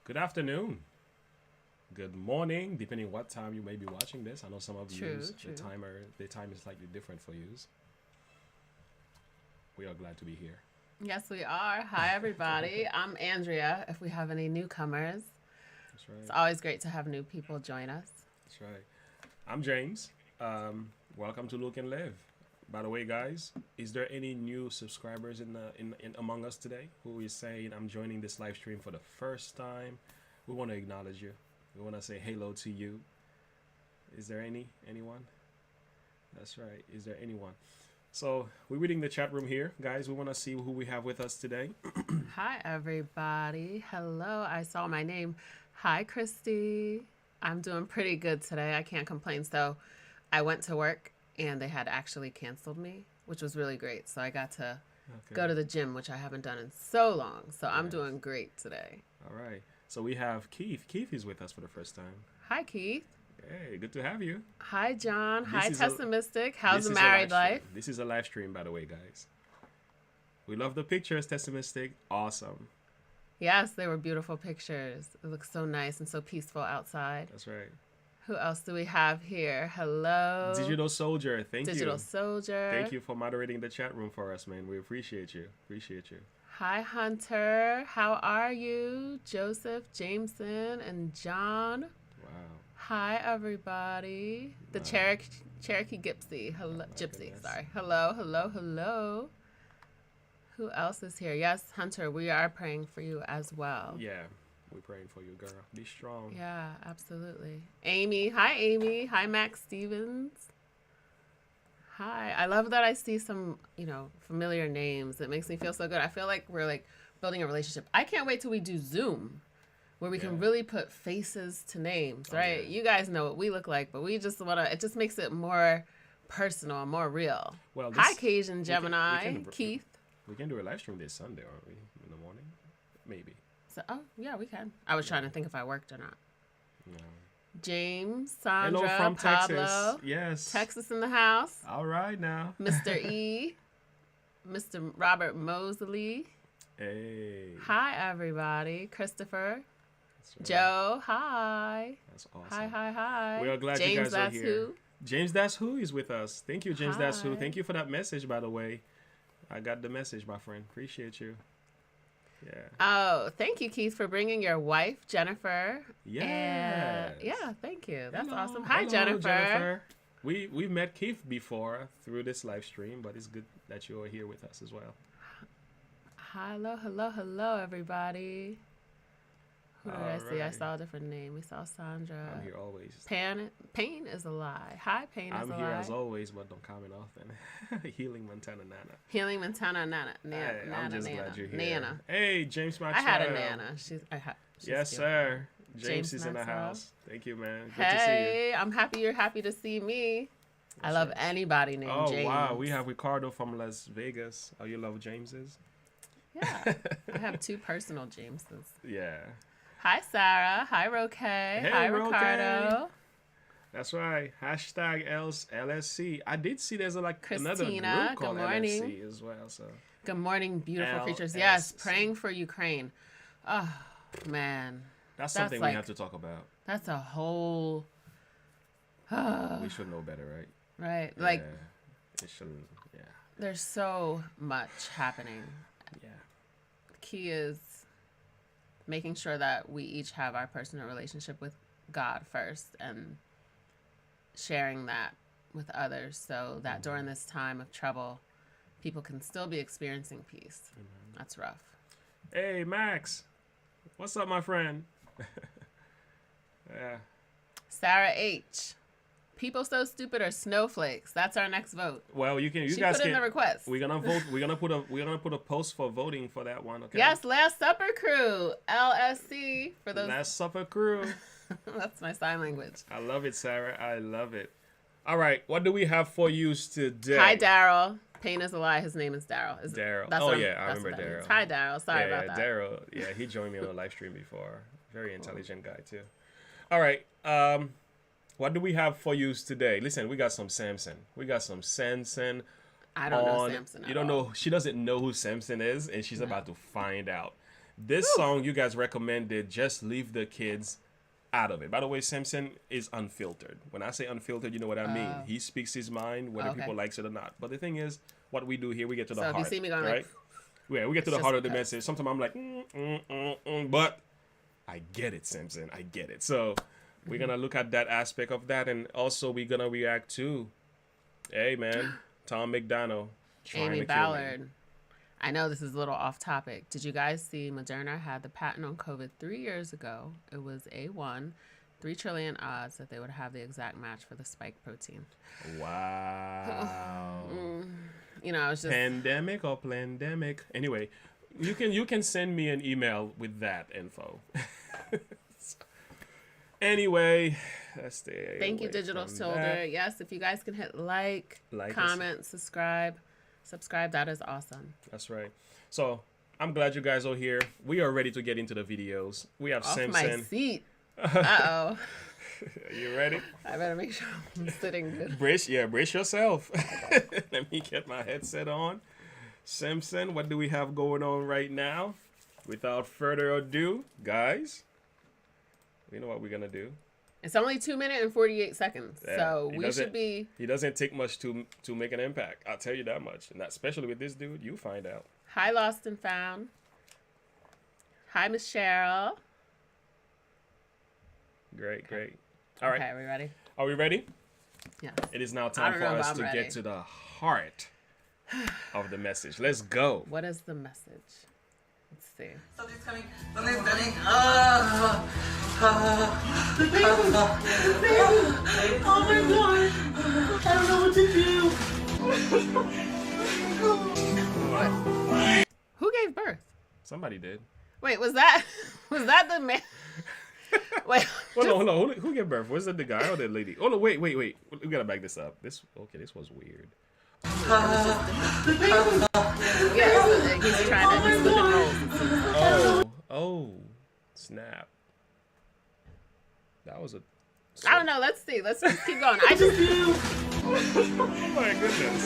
Good afternoon. Good morning, depending what time you may be watching this. I know some of you True. the time is slightly different for you. We are glad to be here. Yes, we are. Hi, everybody. I'm Andrea. If we have any newcomers, That's it's right. always great to have new people join us. That's right. I'm James. Welcome to Look and Live. By the way, guys, is there any new subscribers in among us today who is saying I'm joining this live stream for the first time? We want to acknowledge you. We want to say hello to you. Is there anyone? That's right. Is there anyone? So we're reading the chat room here, guys. We want to see who we have with us today. Hi, everybody. Hello. I saw my name. Hi, Christy. I'm doing pretty good today. I can't complain. So I went to work and they had actually canceled me, which was really great. So I got to go to the gym, which I haven't done in so long. So I'm doing great today. All right. So we have Keith. Keith is with us for the first time. Hi, Keith. Hey, good to have you. Hi, John. This Hi, is Tessimistic. How's This the is a married live stream. life? This is a live stream, by the way, guys. We love the pictures, Tessimistic. Awesome. Yes, they were beautiful pictures. It looks so nice and so peaceful outside. That's right. Who else do we have here? Hello. Digital Soldier, thank Digital you. Soldier. Thank you for moderating the chat room for us, man. We appreciate you. Appreciate you. Hi, Hunter. How are you? Joseph, Jameson, and John. Wow. Hi, everybody. The Wow. Cherokee Gypsy. Hello, Gypsy. goodness. Sorry. Hello. Who else is here? Yes, Hunter. We are praying for you as well. Yeah, we're praying for you, girl. Be strong. Yeah, absolutely. Amy. Hi, Amy. Hi, Max Stevens. Hi. I love that I see some, familiar names. It makes me feel so good. I feel like we're building a relationship. I can't wait till we do Zoom where we can Yeah. really put faces to names, Oh, right? yeah. You guys know what we look like, but we just want to, it just makes it more personal and more real. Well, Hi, Cajun we Gemini. can- Keith. We can do a live stream this Sunday, aren't we? In the morning? Maybe. So, yeah, we can. I was trying to think if I worked or not. No. James, Sandra, Hello from Pablo. Texas. Yes. Texas in the house. All right now. Mr. E, Mr. Robert Mosley. Hey. Hi, everybody. Christopher. That's right. Joe, hi. That's awesome. Hi. We are glad James, you guys are that's here. who. James That's Who is with us. Thank you, James That's Who. Hi. Thank you for that message, by the way. I got the message, my friend. Appreciate you. Yeah. Oh, thank you, Keith, for bringing your wife, Jennifer. Yes. And yeah, thank you. That's Hello. awesome. Hi, Hello, Jennifer. We've met Keith before through this live stream, but it's good that you are here with us as well. Hello, everybody. Who did I see? I Alright. saw a different name. We saw Sandra. I'm here always. Pain is a lie. Hi, Pain is I'm a here lie. as always, but don't comment often. Healing Montana Nana. Healing Montana Nana. Hey, I'm just glad you're here. Nana. Hey, James I Maxwell. had a Nana. She's Yes, cute. sir. James James is in the Maxwell. house. Thank you, man. Good to see you. Hey, I'm happy you're happy to see me. I That's love right. anybody named Oh, James. wow. We have Ricardo from Las Vegas. Oh, you love Jameses? Yeah. I have two personal Jameses. Yeah. Hi, Sarah. Hi, Roque. Hi, Roque. Ricardo. That's right. Hashtag LSC. I did see there's another Christina, group called good morning. LSC as well. So Good morning, beautiful creatures. Yes, LSC. praying for Ukraine. Oh, man. that's something like- we have to talk about. That's a whole... We should know better, right? right. Like, it shouldn't. Yeah. there's so much happening. Yeah. The key is making sure that we each have our personal relationship with God first and sharing that with others so that during this time of trouble, people can still be experiencing peace. That's rough. Hey, Max. What's up, my friend? Yeah. Sarah H. People so stupid are snowflakes. That's our next vote. Well, you She guys put in can. the request. We're gonna vote. We're gonna put a post for voting for that one. Okay. Yes, Last Supper Crew, LSC, for those. Last Supper Crew. That's my sign language. I love it, Sarah. I love it. All right, what do we have for you today? Hi, Daryl. Pain is a lie. His name is Daryl. Daryl. That's Oh, what yeah, I that's remember what that means. Daryl. Hi, Daryl. Sorry yeah, about that. Daryl. Yeah, he joined me on a live stream before. Very intelligent guy too. All right. What do we have for you today? Listen, we got some Samson. We got some Samson. I don't know Samson. You don't know. She doesn't know who Samson is, and she's about to find out. This song you guys recommended, just leave the kids out of it. By the way, Samson is unfiltered. When I say unfiltered, you know what I mean. He speaks his mind, whether people likes it or not. But the thing is, what we do here, we get to the heart. So if you see me going right? Yeah, we get to the heart of the message. Sometimes I'm like, but I get it, Samson. I get it. So we're going to look at that aspect of that. And also we're going to react to, hey, man, Tom MacDonald. Amy Ballard. I know this is a little off topic. Did you guys see Moderna had the patent on COVID 3 years ago? It was A1, 3 trillion odds that they would have the exact match for the spike protein. Wow. You know, it's just pandemic or plandemic. Anyway, you can send me an email with that info. Anyway, let's stay. Thank you, Digital Soldier. Yes, if you guys can hit like comment, subscribe, that is awesome. That's right. So I'm glad you guys are here. We are ready to get into the videos. We have Off Samson. My seat. Uh-oh. Are you ready? I better make sure I'm sitting good. Brace yourself. Let me get my headset on. Samson, what do we have going on right now? Without further ado, guys, you know what we're gonna do. It's only 2 minutes and 48 seconds, so we should be. He doesn't take much to make an impact. I'll tell you that much, and especially with this dude, you find out. Hi, Lost and Found. Hi, Miss Cheryl. Great. All right. Okay, are we ready? Are we ready? Yeah. It is now time for us to get to the heart of the message. Let's go. What is the message? Let's see. Something's coming. The baby. Oh my God. I don't know what to do. Who gave birth? Somebody did. Wait, was that the man? Wait. Hold on. Who gave birth? Was it the guy or the lady? Oh no, wait. We gotta back this up. This was weird. Yeah, he's trying to do the Oh, snap. That was a. I don't know. Let's see. Let's just keep going. I just. Oh my goodness.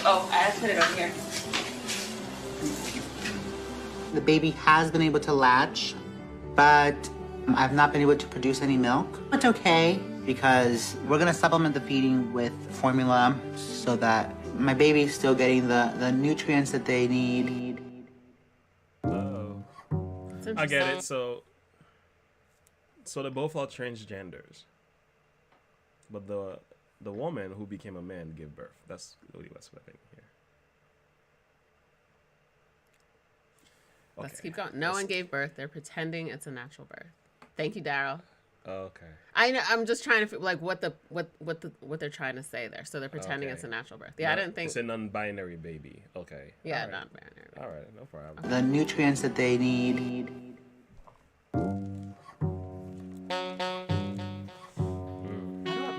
Oh, I put it over here. The baby has been able to latch, but I've not been able to produce any milk. It's okay, because we're gonna supplement the feeding with formula so that my baby's still getting the nutrients that they need. Oh. I get it. So they both are transgenders. But the woman who became a man gave birth. That's really what's happening here. Let's keep going. No one gave birth. They're pretending it's a natural birth. Thank you, Daryl. Okay. I know. I'm just trying to like what they're trying to say there. So they're pretending it's a natural birth. Yeah, I didn't think it's a non-binary baby. Okay. Yeah, right. non-binary. All right, no problem. The nutrients that they need.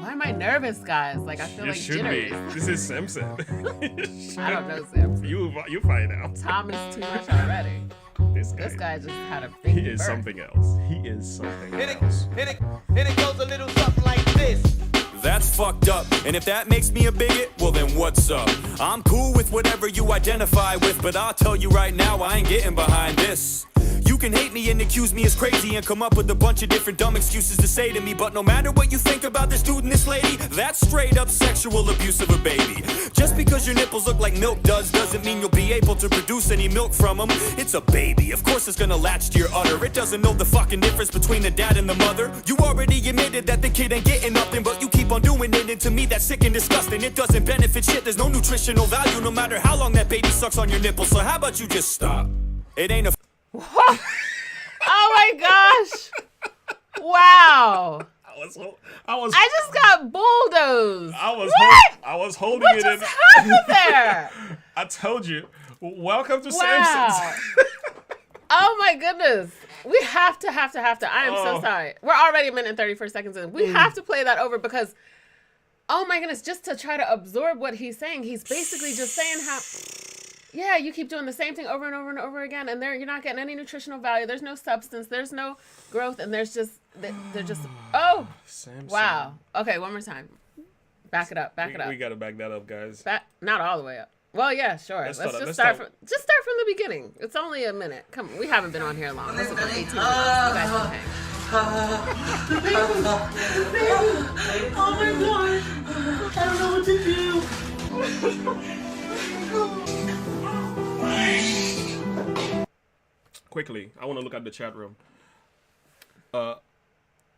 Why am I nervous, guys? Like I feel like jittery. This is Samson. I don't know Samson. You find out. Tom is too much already. This guy just had a big He is birth. something else. He is something else. And it goes a little something like this. That's fucked up. And if that makes me a bigot, well then what's up? I'm cool with whatever you identify with, but I'll tell you right now, I ain't getting behind this. You can hate me and accuse me as crazy and come up with a bunch of different dumb excuses to say to me, but no matter what you think about this dude and this lady, that's straight up sexual abuse of a baby. Just because your nipples look like milk doesn't mean you'll be able to produce any milk from them. It's a baby, of course it's gonna latch to your udder. It doesn't know the fucking difference between the dad and the mother. You already admitted that the kid ain't getting nothing, but you keep on doing it, and to me that's sick and disgusting. It doesn't benefit shit, there's no nutritional value no matter how long that baby sucks on your nipples. So how about you just stop? It ain't a Oh my gosh! Wow! I just got bulldozed. I was holding what it just in. happened there? I told you. Welcome to Samson's. Oh my goodness. We have to. I am so sorry. We're already a minute and 34 seconds in. We have to play that over because, oh my goodness, just to try to absorb what he's saying. He's basically just saying how, yeah, you keep doing the same thing over and over and over again, and you're not getting any nutritional value. There's no substance. There's no growth, and they're just, oh, Samson. wow. Okay, one more time. Back it up. We got to back that up, guys. Not all the way up. Well, yeah, sure. Let's just start from the beginning. It's only a minute. Come on, we haven't been on here long. This has been 18 minutes. You guys can hang. The baby. Oh my God. I don't know what to do. Quickly, I want to look at the chat room.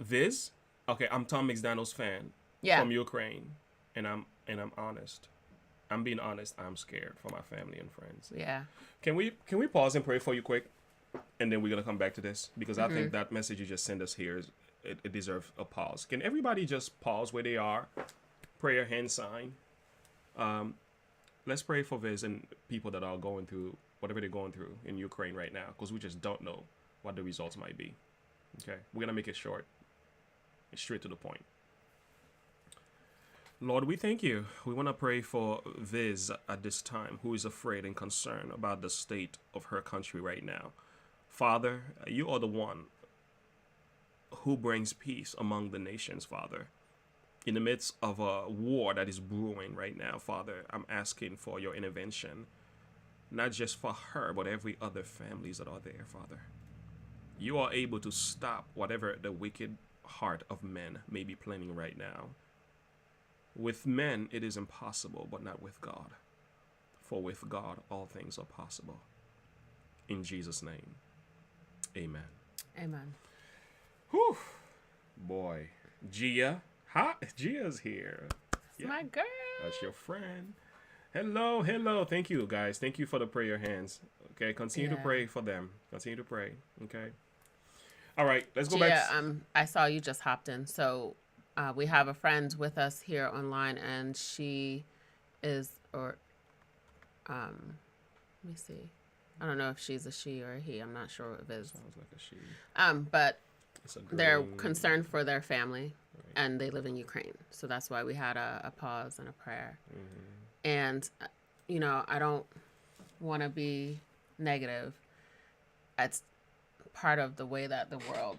Viz, okay, I'm Tom MacDonald's fan from Ukraine, and I'm honest. I'm being honest. I'm scared for my family and friends. Yeah. Can we pause and pray for you quick, and then we're gonna come back to this because I think that message you just sent us here it deserves a pause. Can everybody just pause where they are, prayer hand sign? Let's pray for Viz and people that are going through whatever they're going through in Ukraine right now, because we just don't know what the results might be. Okay, we're gonna make it short, straight to the point. Lord, we thank you. We want to pray for Viz at this time, who is afraid and concerned about the state of her country right now. Father, you are the one who brings peace among the nations, Father. In the midst of a war that is brewing right now, Father, I'm asking for your intervention, not just for her, but every other families that are there, Father. You are able to stop whatever the wicked heart of men may be planning right now. With men, it is impossible, but not with God. For with God, all things are possible. In Jesus' name, amen. Amen. Whew. Boy. Gia. Hi. Gia's here. That's my girl. That's your friend. Hello. Thank you, guys. Thank you for the prayer hands. Okay, continue to pray for them. Continue to pray. Okay. All right, let's go back. I saw you just hopped in, so... we have a friend with us here online, and she is, let me see. I don't know if she's a she or a he. I'm not sure what it is. Sounds like a she. But they're concerned for their family, and they live in Ukraine. So that's why we had a pause and a prayer. Mm-hmm. And, I don't want to be negative. It's part of the way that the world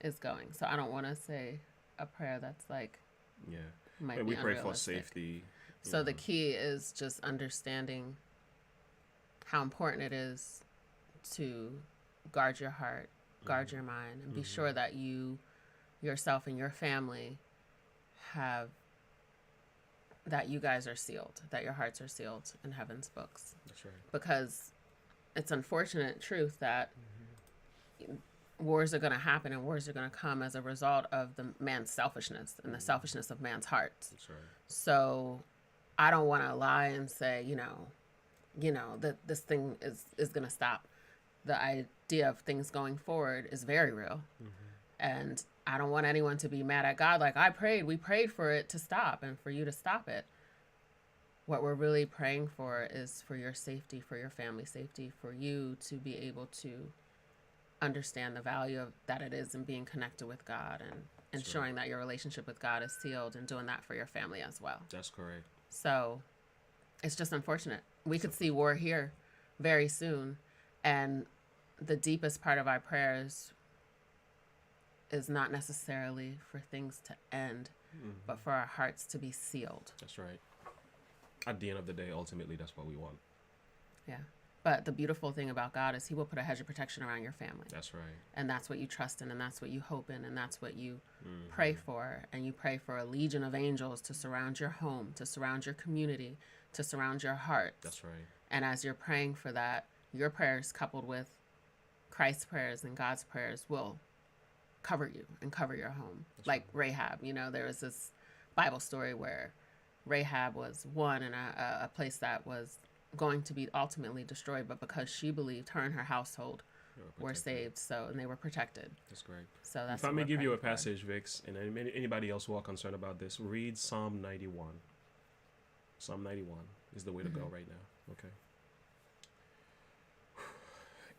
is going. So I don't want to say a prayer that's like, might be we pray for unrealistic. safety. So the key is just understanding how important it is to guard your heart, guard your mind, and be sure that you yourself and your family that you guys are sealed, that your hearts are sealed in heaven's books. That's right. Because it's unfortunate truth that wars are going to happen and wars are going to come as a result of the man's selfishness and the selfishness of man's hearts. That's right. So I don't want to lie and say, that this thing is going to stop. The idea of things going forward is very real. And I don't want anyone to be mad at God. Like we prayed for it to stop and for you to stop it. What we're really praying for is for your safety, for your family's safety, for you to be able to understand the value of that it is in being connected with God and ensuring that your relationship with God is sealed and doing that for your family as well. That's correct. So it's just unfortunate. We could see war here very soon. And the deepest part of our prayers is not necessarily for things to end, but for our hearts to be sealed. That's right. At the end of the day, ultimately, that's what we want. Yeah. But the beautiful thing about God is he will put a hedge of protection around your family. That's right. And that's what you trust in, and that's what you hope in, and that's what you pray for. And you pray for a legion of angels to surround your home, to surround your community, to surround your heart. That's right. And as you're praying for that, your prayers coupled with Christ's prayers and God's prayers will cover you and cover your home. That's like right. Rahab, there was this Bible story where Rahab was one in a place that was going to be ultimately destroyed, but because she believed, her and her household were saved, and they were protected. That's great. So that's. If I may give you a passage, Vix, and anybody else who are concerned about this, read Psalm 91. Psalm 91 is the way to go right now. Okay.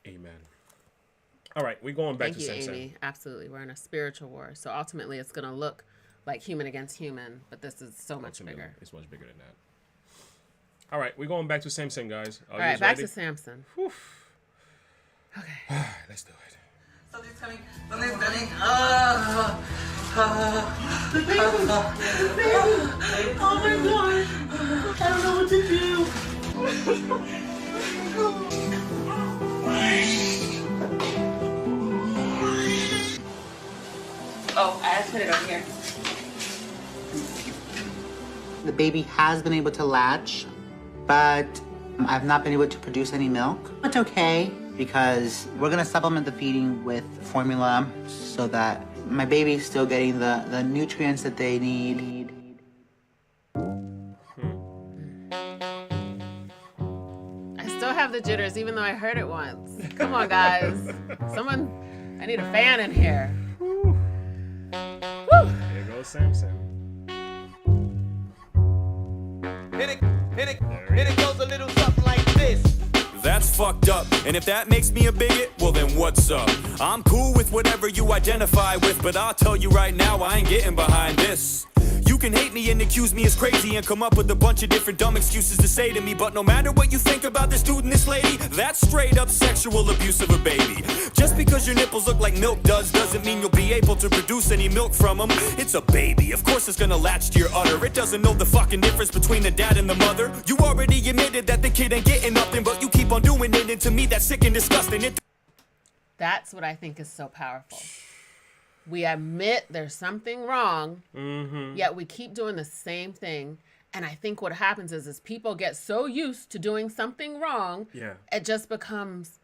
Amen. All right, we're going back to Samson. Thank you, Amy. Absolutely, we're in a spiritual war, so ultimately it's going to look like human against human, but this is so much bigger. It's much bigger than that. All right, we're going back to Samson, guys. All right, back to Samson. Whew. Okay. Let's do it. Something's coming. Something's coming. The baby. Oh my god. I don't know what to do. Oh, I put it over here. The baby has been able to latch, but I've not been able to produce any milk. It's okay, because we're gonna supplement the feeding with formula so that my baby's still getting the nutrients that they need. I still have the jitters, even though I heard it once. Come on, guys. Someone, I need a fan in here. Woo. There goes Samson. And it goes a little something like this. That's fucked up. And if that makes me a bigot, well then what's up? I'm cool with whatever you identify with, but I'll tell you right now, I ain't getting behind this. You can hate me and accuse me as crazy and come up with a bunch of different dumb excuses to say to me, but no matter what you think about this dude and this lady, that's straight up sexual abuse of a baby. Just because your nipples look like milk doesn't mean you'll be able to produce any milk from them. It's a baby, of course it's gonna latch to your udder. It doesn't know the fucking difference between the dad and the mother. You already admitted that the kid ain't getting nothing, but you keep on doing it, and to me that's sick and disgusting. That's what I think is so powerful. We admit there's something wrong, yet we keep doing the same thing. And I think what happens is people get so used to doing something wrong, it just becomes,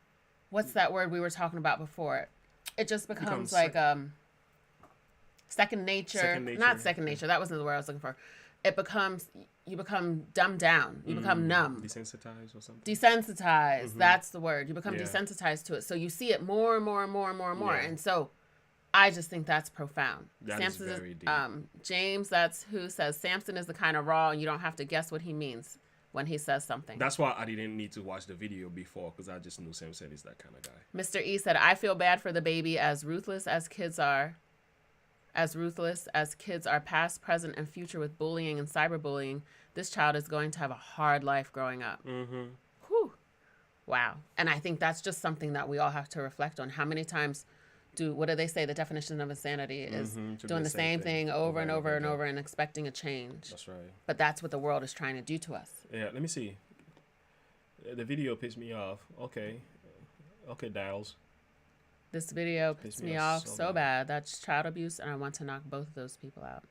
what's that word we were talking about before? It just becomes like second nature. Not second nature. That wasn't the word I was looking for. It becomes, you become dumbed down. You become numb. Desensitized or something? Desensitized. That's the word. You become desensitized to it. So you see it more and more and more and more and more. And so I just think that's profound. That Samson is very deep. James, that's who says Samson is the kind of raw and you don't have to guess what he means when he says something. That's why I didn't need to watch the video before, because I just knew Samson is that kind of guy. Mr. E said, I feel bad for the baby, as ruthless as kids are past, present, and future with bullying and cyberbullying. This child is going to have a hard life growing up. Whew. Wow. And I think that's just something that we all have to reflect on. How many times what do they say? The definition of insanity is doing the same thing over and over and over and expecting a change. That's right. But that's what the world is trying to do to us. Yeah, let me see. The video pissed me off. Okay, Dials. This video pissed me off so bad. That's child abuse, and I want to knock both of those people out.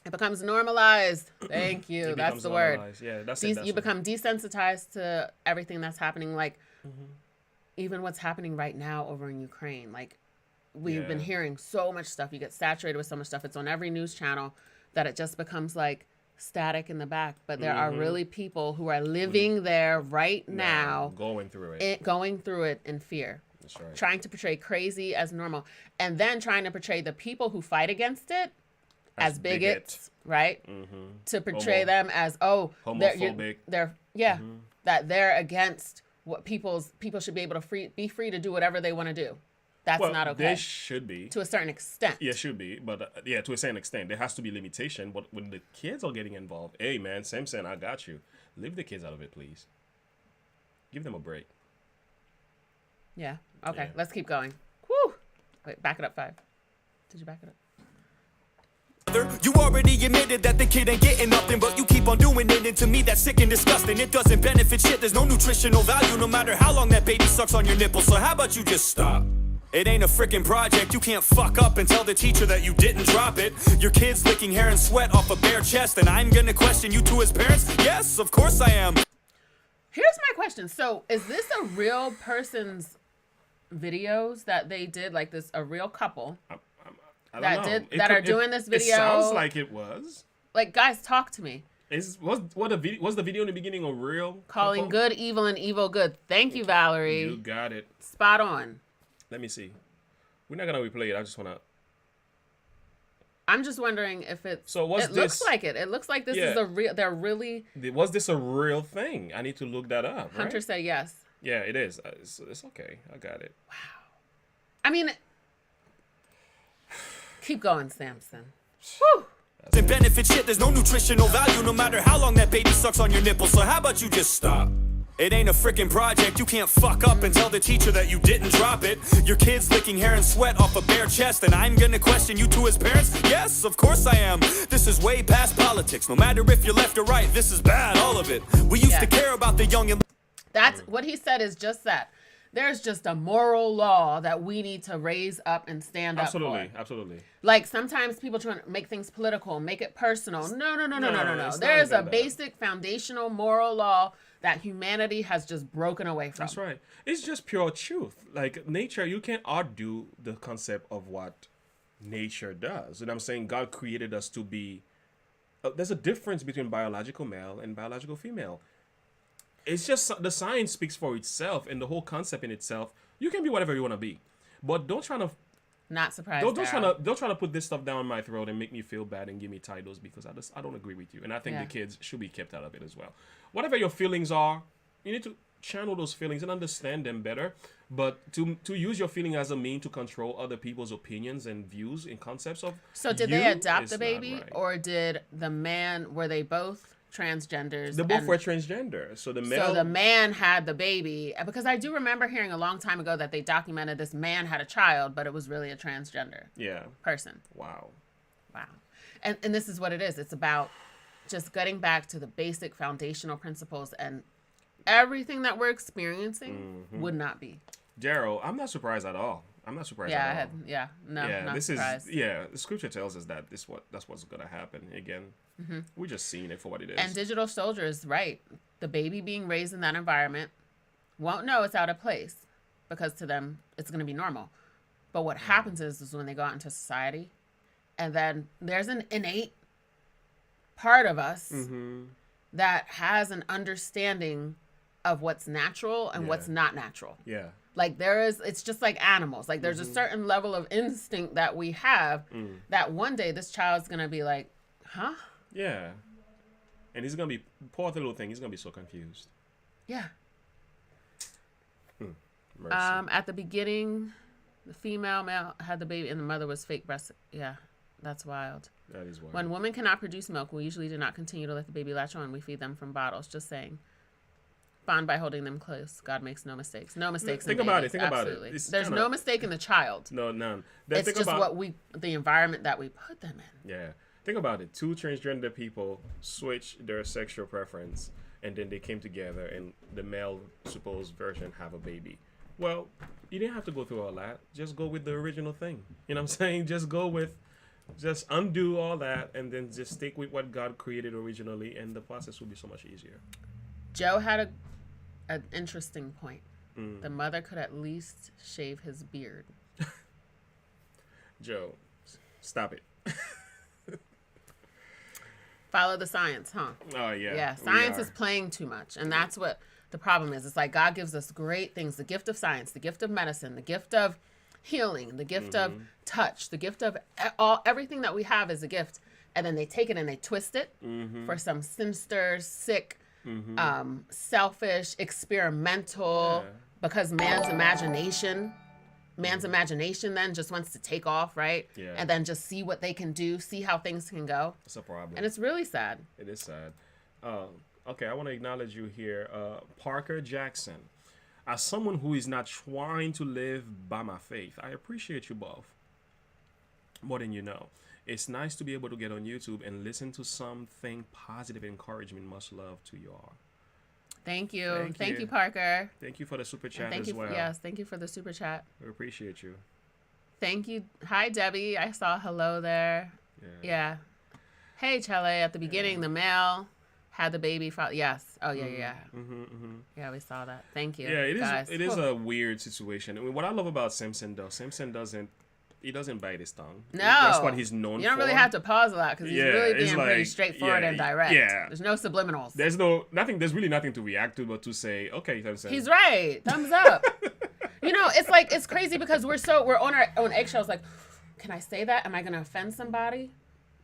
It becomes normalized. Thank you. That's the word. Yeah, that's it. You become desensitized to everything that's happening, like even what's happening right now over in Ukraine. Like, we've been hearing so much stuff. You get saturated with so much stuff. It's on every news channel that it just becomes like static in the back. But there are really people who are living there right now. Going through it in fear. That's right. Trying to portray crazy as normal. And then trying to portray the people who fight against it as bigots, right? To portray them as, homophobic. That they're against what people should be able to be free to do whatever they want to do. That's not okay. They should be. To a certain extent. Yeah, should be. But to a certain extent, there has to be limitation. But when the kids are getting involved, hey, man, Samson, I got you. Leave the kids out of it, please. Give them a break. Yeah. Okay, let's keep going. Whew. Wait, back it up 5. Did you back it up? You already admitted that the kid ain't getting nothing, but you keep on doing it, and to me that's sick and disgusting. It doesn't benefit shit. There's no nutritional value, no matter how long that baby sucks on your nipples. So how about you just stop? It ain't a freaking project. You can't fuck up and tell the teacher that you didn't drop it. Your kid's licking hair and sweat off a bare chest, and I'm gonna question you to his parents? Yes, of course I am. Here's my question. So is this a real person's videos that they did, like this, a real couple that are doing this video? It sounds like it was. Like, guys, talk to me. Was the video in the beginning a real calling couple? Good evil and evil good? Thank you, Valerie. You got it. Spot on. Let me see. We're not gonna replay it. I'm just wondering if it's. So what's it this? Looks like it. It looks like this is a real. They're really. Was this a real thing? I need to look that up. Hunter said yes. Yeah, it is. It's okay. I got it. Wow. I mean, keep going, Samson. Whew. Doesn't benefit shit. There's no nutritional value, no matter how long that baby sucks on your nipples. So how about you just stop? It ain't a frickin' project, you can't fuck up and tell the teacher that you didn't drop it. Your kid's licking hair and sweat off a bare chest, and I'm gonna question you to his parents? Yes, of course I am. This is way past politics. No matter if you're left or right, this is bad, all of it. We used to care about the young and... That's what he said is just that. There's just a moral law that we need to raise up and stand up for. Absolutely. Like sometimes people try to make things political, make it personal. No. There is a basic foundational moral law that humanity has just broken away from. That's right. It's just pure truth. Like nature, you can't argue the concept of what nature does. And I'm saying God created us to be... there's a difference between biological male and biological female. It's just the science speaks for itself, and the whole concept in itself. You can be whatever you want to be, but don't try to... Not surprised. Don't try to put this stuff down my throat and make me feel bad and give me titles because I don't agree with you. And I think the kids should be kept out of it as well. Whatever your feelings are, you need to channel those feelings and understand them better. But to use your feeling as a mean to control other people's opinions and views and concepts of... So did they adopt the baby, or did the man... Were they both transgenders? They both were transgender. So the man had the baby, because I do remember hearing a long time ago that they documented this man had a child, but it was really a transgender person. Wow. And this is what it is. It's about just getting back to the basic foundational principles, and everything that we're experiencing would not be. Daryl, I'm not surprised at all. Not surprised. The scripture tells us that that's what's gonna happen again. We're just seeing it for what it is. And Digital Soldier is right. The baby being raised in that environment won't know it's out of place, because to them it's gonna be normal. But what happens is when they go out into society, and then there's an innate part of us that has an understanding of what's natural and what's not natural. Yeah. Like it's just like animals. Like there's a certain level of instinct that we have that one day this child's going to be like, huh? Yeah. And he's going to be, poor little thing, he's going to be so confused. Yeah. Mercy. At the beginning, the male had the baby and the mother was fake breast. Yeah. That's wild. That is wild. When women cannot produce milk, we usually do not continue to let the baby latch on. We feed them from bottles. Just saying. Bond by holding them close. God makes no mistakes. No mistakes. Think about it. Think about it. There's no mistake in the child. No, none. It's just the environment that we put them in. Yeah. Think about it. Two transgender people switch their sexual preference, and then they came together, and the male supposed version have a baby. Well, you didn't have to go through all that. Just go with the original thing. You know what I'm saying? Just undo all that, and then just stick with what God created originally, and the process will be so much easier. Joe had an interesting point. The mother could at least shave his beard. Joe, stop it. Follow the science, huh? Oh, yeah. Yeah, science is playing too much, and that's what the problem is. It's like God gives us great things, the gift of science, the gift of medicine, the gift of healing, the gift of touch, the gift of everything that we have is a gift, and then they take it and they twist it for some sinister, sick, selfish, experimental, because man's imagination then just wants to take off, right? Yeah. And then just see what they can do, see how things can go. It's a problem. And it's really sad. It is sad. Okay, I want to acknowledge you here. Parker Jackson. As someone who is not trying to live by my faith, I appreciate you both more than you know. It's nice to be able to get on YouTube and listen to something positive encouragement. Much love to you all. Thank you. Thank you, Parker. Thank you for the super chat as well. Yes, thank you for the super chat. We appreciate you. Thank you. Hi, Debbie. I saw hello there. Yeah. Hey, Chele. At the beginning, the male had the baby. Yes. Oh, yeah. Yeah, we saw that. Thank you. Yeah, it is. Guys. It is a weird situation. I mean, what I love about Samson, though, Samson doesn't bite his tongue. No. That's what he's known for. You don't really have to pause a lot because he's really being pretty straightforward and direct. Yeah. There's no subliminals. There's really nothing to react to but to say, okay, Samson. He's right. Thumbs up. It's crazy because we're on our own eggshells. Like, can I say that? Am I going to offend somebody?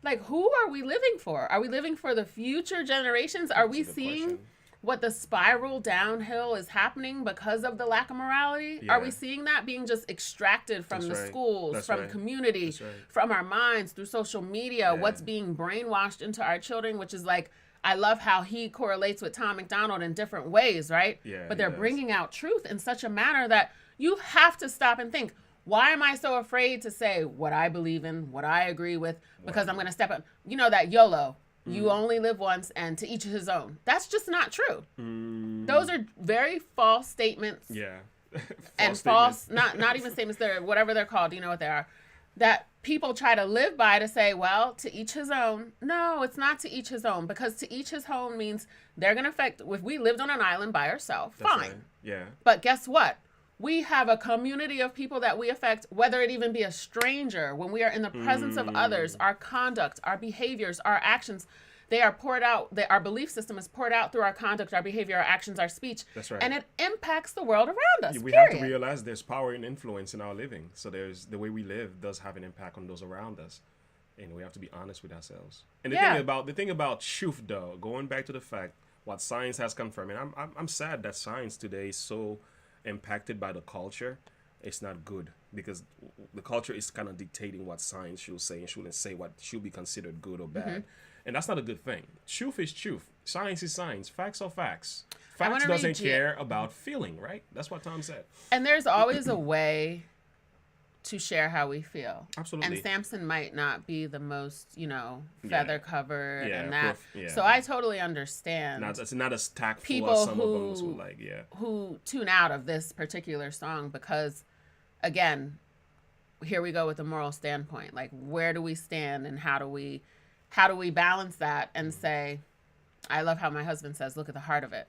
Like, who are we living for? Are we living for the future generations? Are we seeing what the spiral downhill is happening because of the lack of morality? Yeah. Are we seeing that being just extracted from schools, from community, from our minds, through social media, what's being brainwashed into our children, which is like I love how he correlates with Tom MacDonald in different ways, right? Yeah, but he they're does. bringing out truth in such a manner that you have to stop and think, why am I so afraid to say what I believe in, what I agree with, because I'm going to step up, you know, that YOLO, you only live once and to each his own. That's just not true. Those are very false statements. Yeah. And false, not even statements, they're whatever they're called, you know what they are, that people try to live by to say, well, to each his own. No, it's not to each his own, because to each his own means they're going to affect, if we lived on an island by ourselves, That's fine. right. Yeah. But guess what? We have a community of people that we affect, whether it even be a stranger, when we are in the presence of others, our conduct, our behaviors, our actions, they are poured out. Our belief system is poured out through our conduct, our behavior, our actions, our speech. That's right. And it impacts the world around us. We period. have to realize there's power and influence in our living. So there's the way we live does have an impact on those around us. And we have to be honest with ourselves. And the thing about truth, though, going back to the fact what science has confirmed, and I'm sad that science today is so impacted by the culture. It's not good, because the culture is kind of dictating what science should say and shouldn't say, what should be considered good or bad. And that's not a good thing. Truth is truth. Science is science. Facts are facts. Facts doesn't care about feeling, right? That's what Tom said. And there's always a way to share how we feel. Absolutely. And Samson might not be the most, feather covered and that. Yeah. So I totally understand. It's not as tactful people as some of us would like. Yeah. Who tune out of this particular song because, again, here we go with the moral standpoint. Like, where do we stand, and how do we balance that and say, I love how my husband says, look at the heart of it.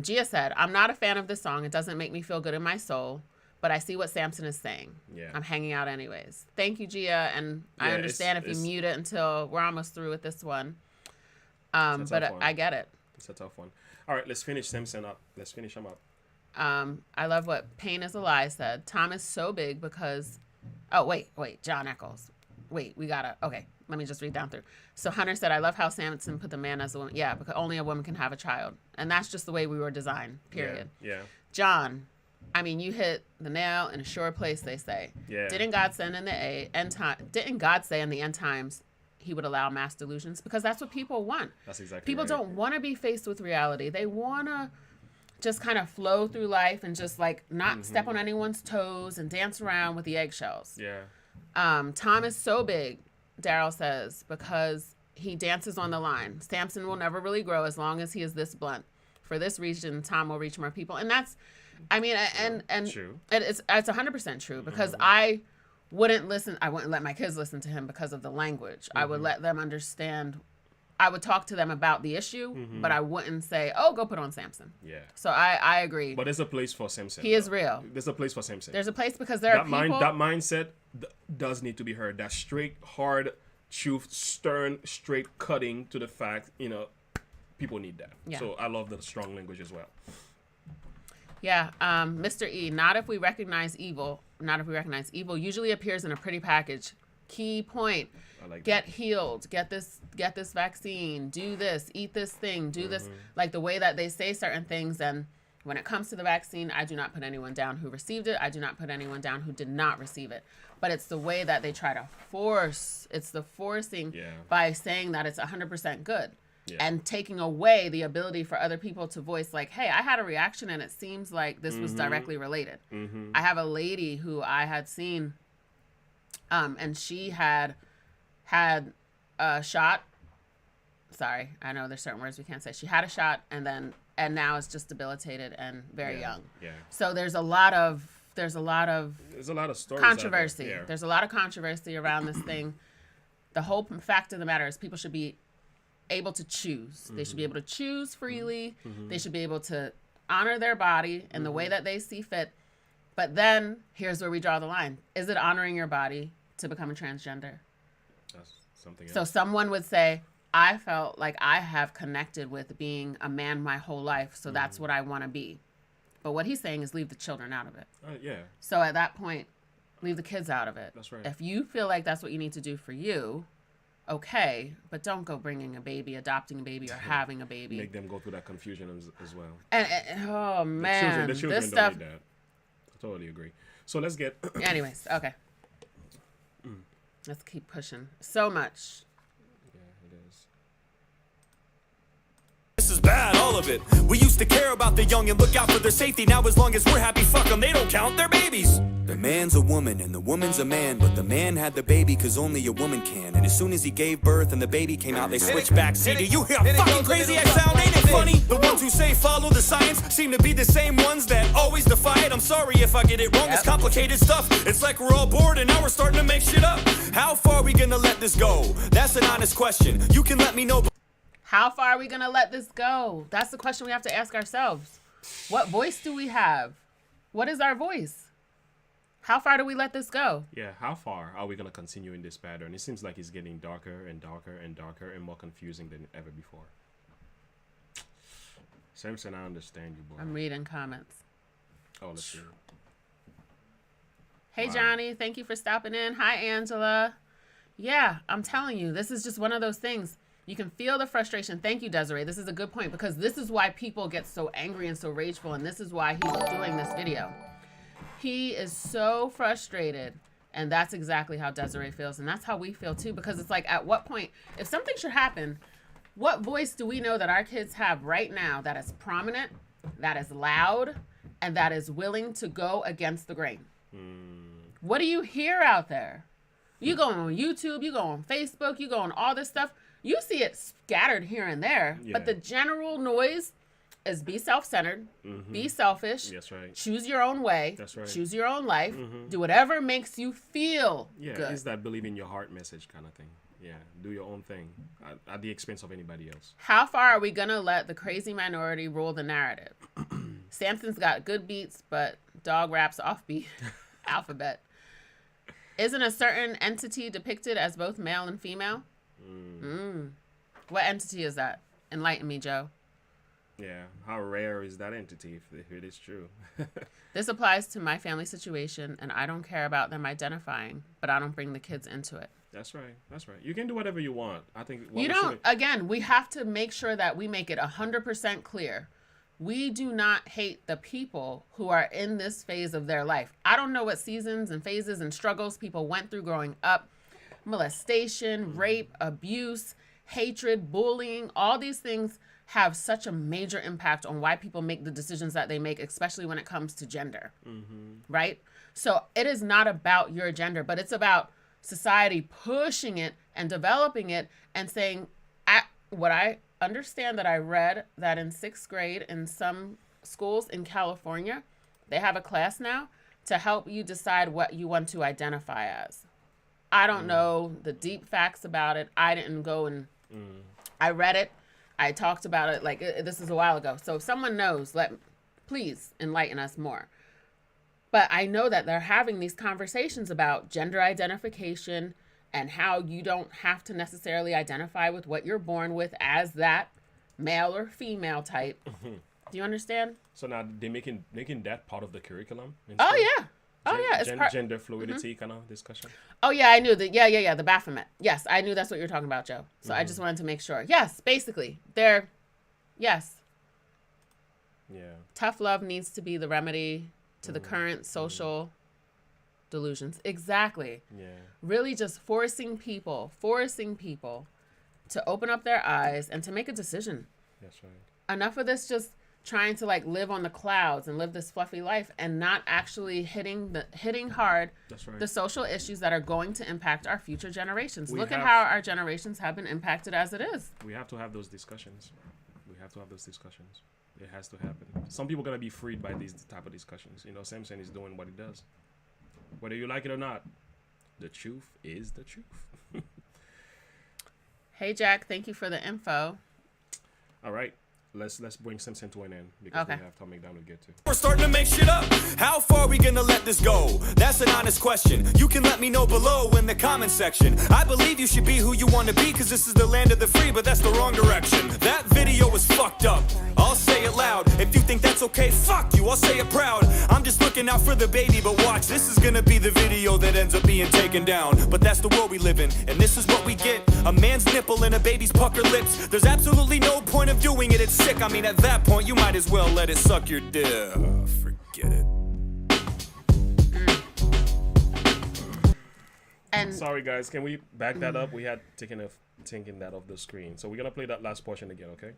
Gia said, I'm not a fan of this song. It doesn't make me feel good in my soul, but I see what Samson is saying. Yeah. I'm hanging out anyways. Thank you, Gia. And I understand if you mute it until we're almost through with this one. But I get it. It's a tough one. All right, let's finish Samson up. Let's finish him up. I love what Pain is a Lie said. Tom is so big because... Oh, wait. John Eccles. Wait, okay, let me just read down through. So Hunter said, I love how Samson put the man as a woman. Yeah, because only a woman can have a child. And that's just the way we were designed, period. Yeah. John, I mean, you hit the nail in a sure place, they say. Yeah. Didn't God say in the end times he would allow mass delusions? Because that's what people want. That's exactly People right. don't want to be faced with reality. They want to just kind of flow through life and just like not step on anyone's toes and dance around with the eggshells. Yeah. Tom is so big, Daryl says, because he dances on the line. Samson will never really grow as long as he is this blunt. For this reason, Tom will reach more people. And that's, I mean, and True. it's 100% true, because I wouldn't let my kids listen to him because of the language. I would let them understand. I would talk to them about the issue, but I wouldn't say, oh, go put on Samson. Yeah. So I agree. But there's a place for Samson. He is real. There's a place for Samson. There's a place because there are people. That mindset does need to be heard. That straight, hard truth, stern, straight cutting to the fact, people need that. Yeah. So I love the strong language as well. Yeah, Mr. E, not if we recognize evil. Not if we recognize evil usually appears in a pretty package. Key point. I like get healed, get this vaccine, do this, eat this thing, do this. Like the way that they say certain things. And when it comes to the vaccine, I do not put anyone down who received it. I do not put anyone down who did not receive it. But it's the way that they try to force. It's the forcing by saying that it's 100% good. Yeah. And taking away the ability for other people to voice like, hey, I had a reaction and it seems like this was directly related. I have a lady who I had seen, and she had a shot. Sorry, I know there's certain words we can't say. She had a shot and now it's just debilitated and very young. Yeah. So there's a lot of stories controversy. Yeah. There's a lot of controversy around this thing. The whole fact of the matter is people should be able to choose. They should be able to choose freely. They should be able to honor their body in the way that they see fit. But then here's where we draw the line. Is it honoring your body to become a transgender? That's something else. So someone would say, I felt like I have connected with being a man my whole life, so that's what I want to be. But what he's saying is leave the children out of it. Yeah. So at that point, leave the kids out of it. That's right. If you feel like that's what you need to do for you, okay, but don't go bringing a baby, adopting a baby, or having a baby. Make them go through that confusion as well. And oh man, the children this don't stuff. need that. I totally agree. So let's get. Anyways, okay. Let's keep pushing. So much. Yeah, it is. is bad, all of it. We used to care about the young and look out for their safety. Now as long as we're happy, fuck them, they don't count, they're babies. The man's a woman and the woman's a man, but the man had the baby cause only a woman can. And as soon as he gave birth and the baby came out, they switched back. See, do you hear how fucking crazy I sound? Ain't it funny? The ones who say follow the science seem to be the same ones that always defy it. I'm sorry if I get it wrong, it's complicated stuff. It's like we're all bored and now we're starting to make shit up. How far are we gonna let this go? That's an honest question. You can let me know. How far are we going to let this go? That's the question we have to ask ourselves. What voice do we have? What is our voice? How far do we let this go? Yeah, how far are we going to continue in this pattern? It seems like it's getting darker and darker and darker and more confusing than ever before. Samson, I understand you, boy. I'm reading comments. Oh, let's see. Hey, Wow. Johnny. Thank you for stopping in. Hi, Angela. Yeah, I'm telling you, this is just one of those things. You can feel the frustration. Thank you, Desiree. This is a good point because this is why people get so angry and so rageful, and this is why he's doing this video. He is so frustrated, and that's exactly how Desiree feels, and that's how we feel too, because it's like, at what point, if something should happen, what voice do we know that our kids have right now that is prominent, that is loud, and that is willing to go against the grain? What do you hear out there? You go on YouTube, you go on Facebook, you go on all this stuff. You see it scattered here and there, but the general noise is be self-centered, be selfish, That's right. choose your own way, That's right. choose your own life, do whatever makes you feel Yeah, good. it's that believe in your heart message kind of thing. Yeah, do your own thing at the expense of anybody else. How far are we going to let the crazy minority rule the narrative? Samson's got good beats, but dog raps offbeat. Alphabet. Isn't a certain entity depicted as both male and female? What entity is that? Enlighten me, Joe. Yeah, how rare is that entity if it is true? This applies to my family situation, and I don't care about them identifying, but I don't bring the kids into it. That's right. That's right. You can do whatever you want. I think You don't, again, we have to make sure that we make it 100% clear. We do not hate the people who are in this phase of their life. I don't know what seasons and phases and struggles people went through growing up. Molestation, rape, abuse, hatred, bullying, all these things have such a major impact on why people make the decisions that they make, especially when it comes to gender, right? So it is not about your gender, but it's about society pushing it and developing it and saying, what I understand that I read that in 6th grade in some schools in California, they have a class now to help you decide what you want to identify as. I don't know the deep facts about it. I didn't go and I read it. I talked about it like this is a while ago. So if someone knows, please enlighten us more. But I know that they're having these conversations about gender identification and how you don't have to necessarily identify with what you're born with as that male or female type. Do you understand? So now they're making that part of the curriculum? Oh, yeah. Oh, yeah. It's gender fluidity kind of discussion? Oh, yeah, I knew that. Yeah. The Baphomet. Yes, I knew that's what you're talking about, Joe. So I just wanted to make sure. Yes, basically. Yes. Yeah. Tough love needs to be the remedy to the current social delusions. Exactly. Yeah. Really just forcing people to open up their eyes and to make a decision. That's right. Enough of this just trying to like live on the clouds and live this fluffy life and not actually hitting hard That's right. the social issues that are going to impact our future generations. Look at how our generations have been impacted as it is. We have to have those discussions. It has to happen. Some people are going to be freed by these type of discussions. You know, Samson is doing what he does. Whether you like it or not, the truth is the truth. Hey, Jack, thank you for the info. All right. Let's bring Samson to an end because we have Tom MacDonald to get to. We're starting to make shit up. How far are we gonna let this go? That's an honest question. You can let me know below in the comment section. I believe you should be who you want to be because this is the land of the free, but that's the wrong direction. That video was fucked up. I'll say it loud. If you think that's okay, fuck you. I'll say it proud. I'm just looking out for the baby, but watch. This is gonna be the video that ends up being taken down. But that's the world we live in, and this is what we get. A man's nipple and a baby's puckered lips. There's absolutely no point of doing it. It's sick. I mean, at that point, you might as well let it suck your dick. Forget it. And sorry, guys. Can we back that up? We had taken that off the screen. So we're going to play that last portion again, okay?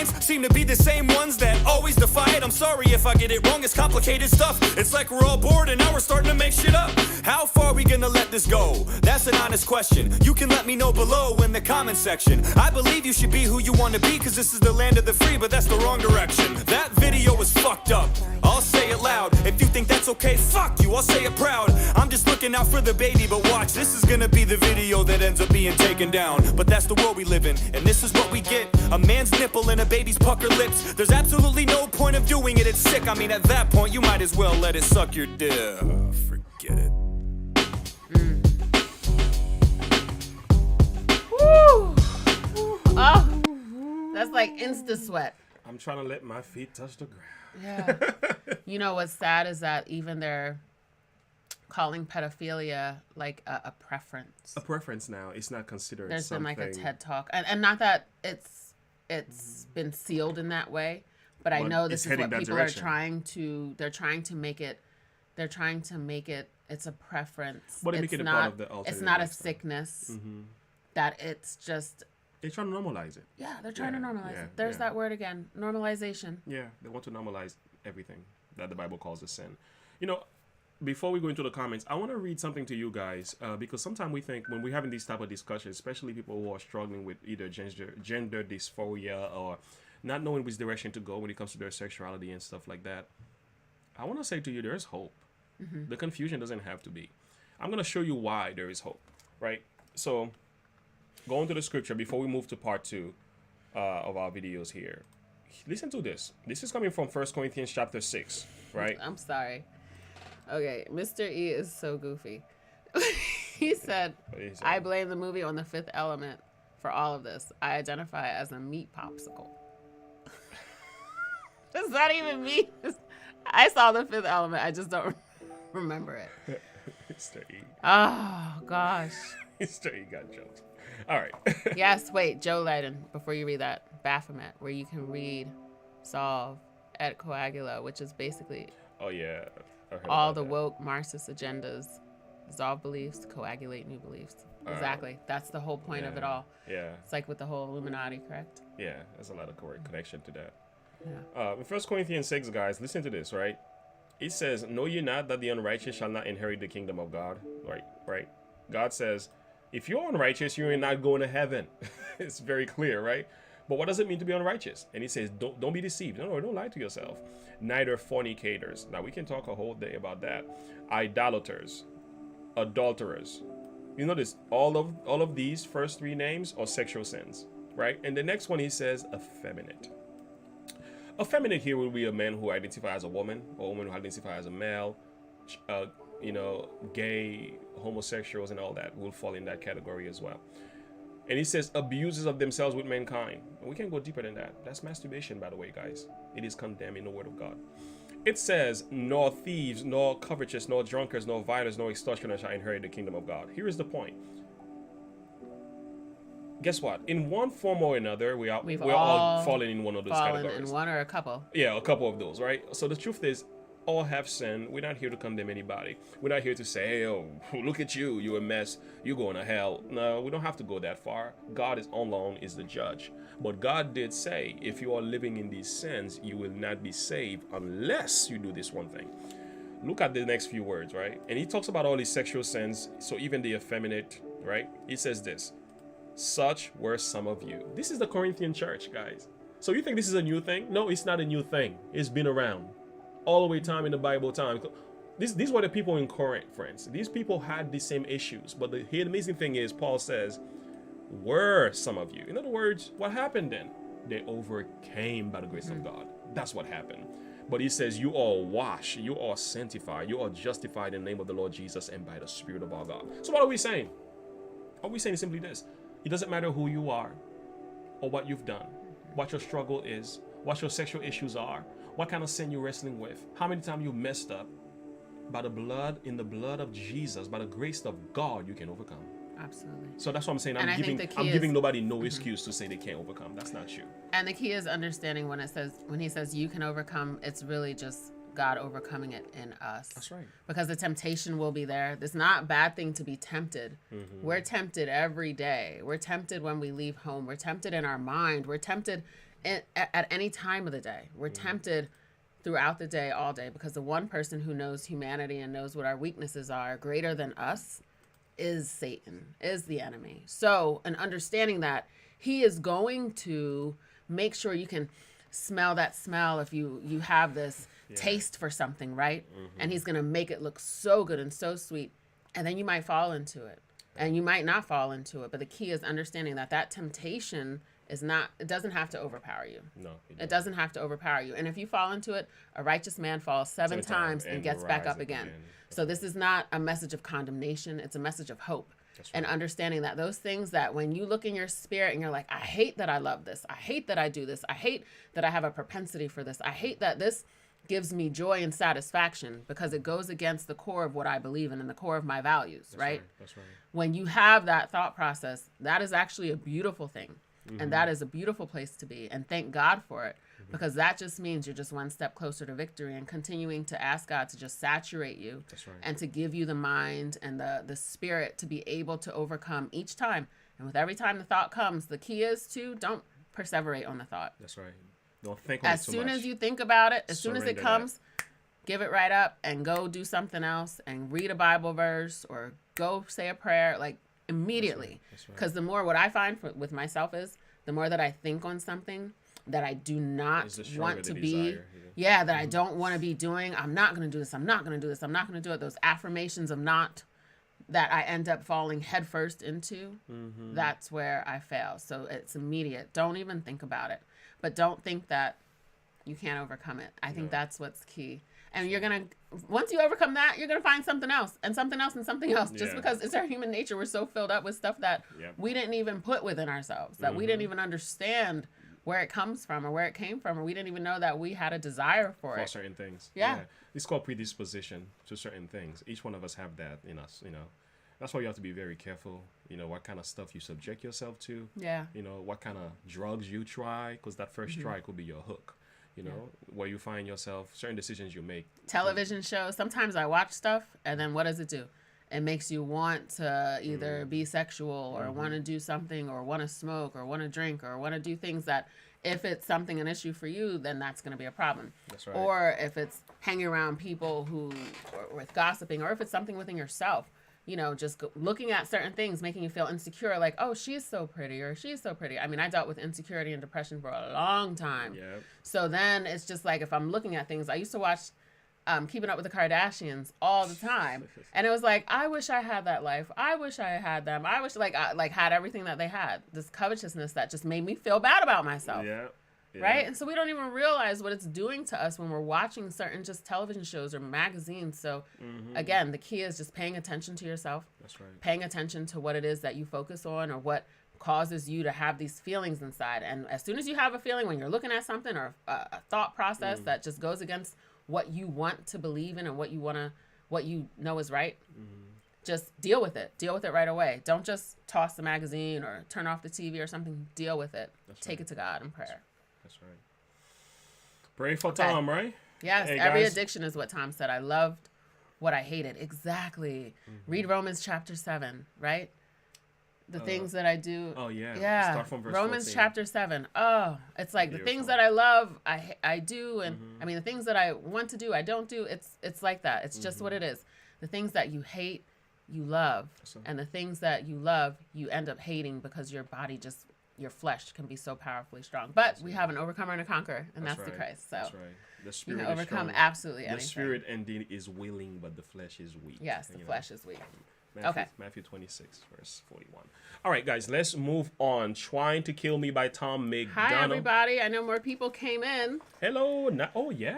minds seem to be the same ones that always defy it. I'm sorry if I get it wrong, it's complicated stuff. It's like we're all bored and now we're starting to make shit up. How far are we gonna let this go? That's an honest question. You can let me know below in the comment section. I believe you should be who you want to be, cause this is the land of the free, but that's the wrong direction. That video was fucked up, I'll say it loud. If you think that's okay, fuck you, I'll say it proud. I'm just looking out for the baby, but watch, this is gonna be the video that ends up being taken down. But that's the world we live in, and this is what we get. A man's nipple and a baby's pucker lips. There's absolutely no point of doing it, it's sick. I mean, at that point, you might as well let it suck your dick. Forget it. Woo! Oh, that's like insta sweat. I'm trying to let my feet touch the ground. Yeah. You know what's sad is that even they're calling pedophilia like a preference. A preference now. It's not considered There's something. been like a TED talk, and not that it's been sealed in that way, but I know this is what people are trying to. They're trying to make it. They're trying to make it. It's a preference. But it's not, part of the it's not a sickness. That it's just. They're trying to normalize it. Yeah, they're trying to normalize it. There's that word again, normalization. Yeah, they want to normalize everything that the Bible calls a sin. You know, before we go into the comments, I want to read something to you guys because sometimes we think when we're having these type of discussions, especially people who are struggling with either gender dysphoria or not knowing which direction to go when it comes to their sexuality and stuff like that, I want to say to you, there's hope. The confusion doesn't have to be. I'm going to show you why there is hope, right? So, going to the scripture before we move to part 2 of our videos here. Listen to this. This is coming from 1 Corinthians chapter 6, right? I'm sorry. Okay, Mr. E is so goofy. He said, I blame the movie on the fifth element for all of this. I identify as a meat popsicle. Does that even mean? I saw the fifth element. I just don't remember it. Mr. E. Oh, gosh. Mr. E got jokes. All right. Yes, wait, Joe Leiden, before you read that, Baphomet, where you can read, solve, et coagula, which is basically Oh, yeah. all the woke Marxist agendas, dissolve beliefs, coagulate new beliefs. Exactly. That's the whole point of it all. Yeah. It's like with the whole Illuminati, correct? Yeah, there's a lot of correct connection to that. Yeah. In 1 Corinthians 6, guys, listen to this, right? It says, know ye not that the unrighteous shall not inherit the kingdom of God? Right? God says, if you're unrighteous, you're not going to heaven. It's very clear, right? But what does it mean to be unrighteous? And he says, don't be deceived. No, don't lie to yourself. Neither fornicators. Now, we can talk a whole day about that. Idolaters, adulterers. You notice all of these first 3 names are sexual sins, right? And the next one, he says, effeminate. Effeminate here will be a man who identifies as a woman, or a woman who identifies as a male, gay, homosexuals, and all that will fall in that category as well. And he says abuses of themselves with mankind. And we can go deeper than that. That's masturbation, by the way, guys. It is condemned in the word of God. It says, nor thieves, nor covetous, nor drunkards, nor violence, nor extortioners shall inherit the kingdom of God. Here is the point. Guess what? In one form or another, we're all fallen in one of those categories. In one or a couple. Yeah, a couple of those, right? So the truth is, all have sinned. We're not here to condemn anybody. We're not here to say, hey, oh, look at you. You're a mess. You're going to hell. No, we don't have to go that far. God is alone is the judge. But God did say, if you are living in these sins, you will not be saved unless you do this one thing. Look at the next few words, right? And he talks about all these sexual sins. So even the effeminate, right? He says this. Such were some of you. This is the Corinthian church, guys. So you think this is a new thing? No, it's not a new thing. It's been around all the way time in the Bible time. These were the people in Corinth, friends. These people had the same issues. But the amazing thing is, Paul says, were some of you. In other words, what happened then? They overcame by the grace of God. That's what happened. But he says, you are washed, you are sanctified, you are justified in the name of the Lord Jesus and by the Spirit of our God. So what are we saying? Are we saying simply this? It doesn't matter who you are or what you've done, what your struggle is, what your sexual issues are, what kind of sin you're wrestling with, how many times you messed up. By the blood, in the blood of Jesus, by the grace of God, you can overcome. Absolutely. So that's what I'm saying. I'm giving nobody no excuse to say they can't overcome. That's not true. And the key is understanding when he says you can overcome, it's really just God overcoming it in us. That's right. Because the temptation will be there. It's not a bad thing to be tempted. We're tempted every day. We're tempted when we leave home. We're tempted in our mind. We're tempted at any time of the day. We're tempted throughout the day, all day, because the one person who knows humanity and knows what our weaknesses are greater than us is Satan, is the enemy. So, an understanding that he is going to make sure you can smell that smell if you have this taste for something, right? And he's going to make it look so good and so sweet. And then you might fall into it. And you might not fall into it. But the key is understanding that temptation is not, it doesn't have to overpower you. No, it doesn't have to overpower you. And if you fall into it, a righteous man falls seven times and gets back up again. So this is not a message of condemnation. It's a message of hope. And understanding that those things that when you look in your spirit and you're like, I hate that I love this. I hate that I do this. I hate that I have a propensity for this. I hate that this gives me joy and satisfaction because it goes against the core of what I believe in and the core of my values, right? That's right. When you have that thought process, that is actually a beautiful thing. And that is a beautiful place to be. And thank God for it, because that just means you're just one step closer to victory and continuing to ask God to just saturate you and to give you the mind and the spirit to be able to overcome each time. And with every time the thought comes, the key is to don't perseverate on the thought. That's right. Don't think on it as too soon much. as you think about it, as soon as it Surrender comes, give it right up and go do something else and read a Bible verse or go say a prayer, like immediately. Because the more what I find with myself is the more that I think on something that I do not want to be, that I don't want to be doing, I'm not going to do this, I'm not going to do this, I'm not going to do it. Those affirmations of not that I end up falling headfirst into, that's where I fail. So it's immediate. Don't even think about it. But don't think that you can't overcome it. I think that's what's key. And you're going to, once you overcome that, you're going to find something else and something else and something else. Just because it's our human nature. We're so filled up with stuff that we didn't even put within ourselves, that we didn't even understand where it comes from or where it came from, or we didn't even know that we had a desire for it. certain things. Yeah. It's called predisposition to certain things. Each one of us have that in us, That's why you have to be very careful, what kind of stuff you subject yourself to. Yeah. What kind of drugs you try, because that first try could be your hook. Where you find yourself, certain decisions you make. Television shows. Sometimes I watch stuff, and then what does it do? It makes you want to either be sexual or want to do something or want to smoke or want to drink or want to do things that if it's something, an issue for you, then that's going to be a problem. That's right. Or if it's hanging around people or with gossiping, or if it's something within yourself. Just looking at certain things, making you feel insecure, like, oh, she's so pretty or she's so pretty. I mean, I dealt with insecurity and depression for a long time. Yeah. So then it's just like, if I'm looking at things, I used to watch Keeping Up with the Kardashians all the time. And it was like, I wish I had that life. I wish I had them. I wish I had everything that they had. This covetousness that just made me feel bad about myself. Yeah. Right? And so we don't even realize what it's doing to us when we're watching certain just television shows or magazines. So again, the key is just paying attention to yourself. That's right. Paying attention to what it is that you focus on or what causes you to have these feelings inside. And as soon as you have a feeling when you're looking at something or a thought process that just goes against what you want to believe in and what you know is right, just deal with it. Deal with it right away. Don't just toss the magazine or turn off the TV or something. Deal with it. Take it to God in prayer. That's right. Pray for Tom, right? Yes, hey, every guys. addiction is what Tom said. I loved what I hated. Exactly. Read Romans chapter 7, right? The things that I do. Oh, yeah. Yeah. Start from verse Romans 14. chapter 7. Oh, it's like Beautiful. the things that I love, I do. And I mean, the things that I want to do, I don't do. It's like that. It's just what it is. The things that you hate, you love. And the things that you love, you end up hating because your body just, your flesh can be so powerfully strong. But we have an overcomer and a conqueror, and that's the right. Christ. So That's right. The you spirit can is overcome strong. absolutely anything. The spirit indeed is willing, but the flesh is weak. Yes, the flesh is weak. Matthew, Matthew 26, verse 41. All right, guys, let's move on. Trying to Kill Me by Tom MacDonald. Hi, everybody. I know more people came in. Hello. Oh, yay.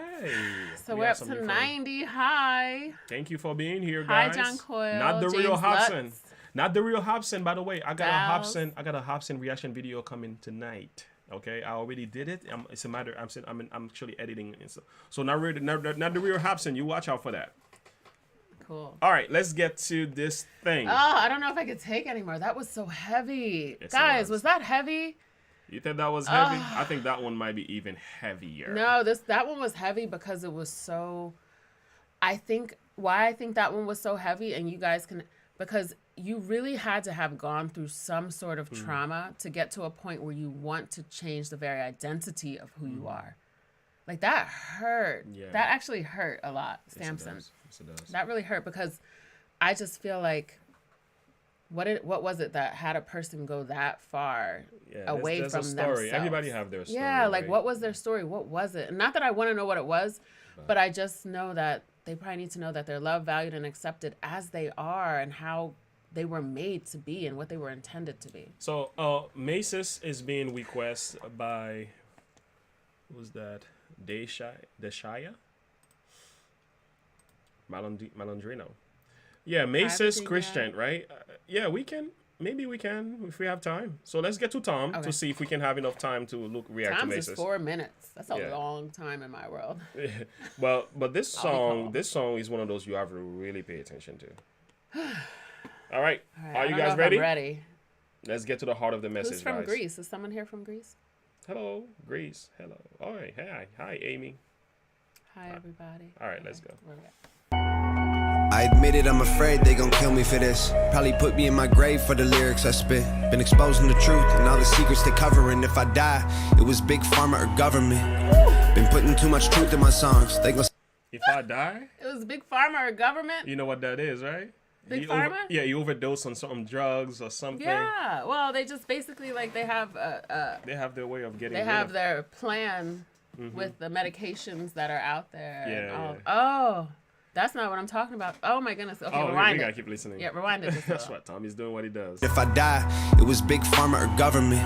So we're up to 90. Hi. Thank you for being here, Hi, guys. John Coyle. Not the real James Hobson. Lutz. Not the real Hobson, by the way. I got Gals. a Hobson reaction video coming tonight. Okay, I already did it. It's a matter. I'm actually editing it. So not the real Hobson. You watch out for that. Cool. All right, let's get to this thing. Oh, I don't know if I could take anymore. That was so heavy. Yes, it Guys, was. was that heavy? You think that was heavy? I think that one might be even heavier. No, that one was heavy because it was so. I think why I think that one was so heavy, and you guys can, because you really had to have gone through some sort of trauma to get to a point where you want to change the very identity of who you are. Like, that hurt. Yeah. That actually hurt a lot, Yes, Samson. Yes, it does. That really hurt because I just feel like what was it that had a person go that far away there's from a story. themselves? Everybody have their story. Yeah, like right? what was their story? What was it? And not that I want to know what it was, but I just know that they probably need to know that they're loved, valued, and accepted as they are and how they were made to be and what they were intended to be. So, Macy's is being requested by, who's that? Deshaya? Malandrino. Yeah, Macy's Christian, right? Yeah, maybe we can if we have time. So let's get to Tom to see if we can have enough time to react to Tom's Macy's. is 4 minutes. That's a long time in my world. Well, but this song is one of those you have to really pay attention to. All right. Are you guys ready? I'm ready. Let's get to the heart of the message, Who's from guys. Greece? Is someone here from Greece? Hello, Greece. Hello. All right. Hi, Amy. Hi, everybody. All right, let's go. Where we at? I admit it, I'm afraid they gon' kill me for this. Probably put me in my grave for the lyrics I spit. Been exposing the truth and all the secrets they covering. If I die, it was big pharma or government. Been putting too much truth in my songs. They gon' If I die, It was Big Pharma or government? you know what that is, right? Big Pharma? You overdose on some drugs or something. Yeah. Well, they just basically they have They have their way of getting. they rid have of- their plan with the medications that are out there. Yeah, and all. yeah. Oh, that's not what I'm talking about. Oh my goodness. Okay, Oh, rewind we it. gotta keep listening. Yeah, rewind it. Just a That's little. what Tommy's doing. What he does. If I die, it was big pharma or government.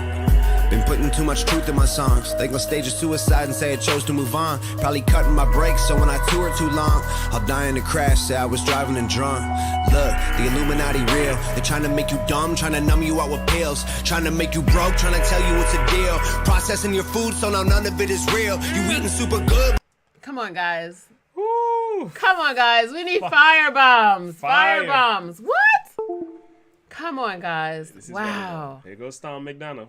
Been putting too much truth in my songs. They gon' stage a suicide and say I chose to move on. Probably cutting my brakes, so when I tour too long, I'll die in a crash, say I was driving and drunk. Look, the Illuminati real. They're trying to make you dumb, trying to numb you out with pills. Trying to make you broke, trying to tell you it's a deal. Processing your food, so now none of it is real. You eating super good. Come on, guys. Woo! Come on, guys. We need fire bombs. Fire. Fire bombs. What? Come on, guys. This is Wow. Here goes Tom MacDonald.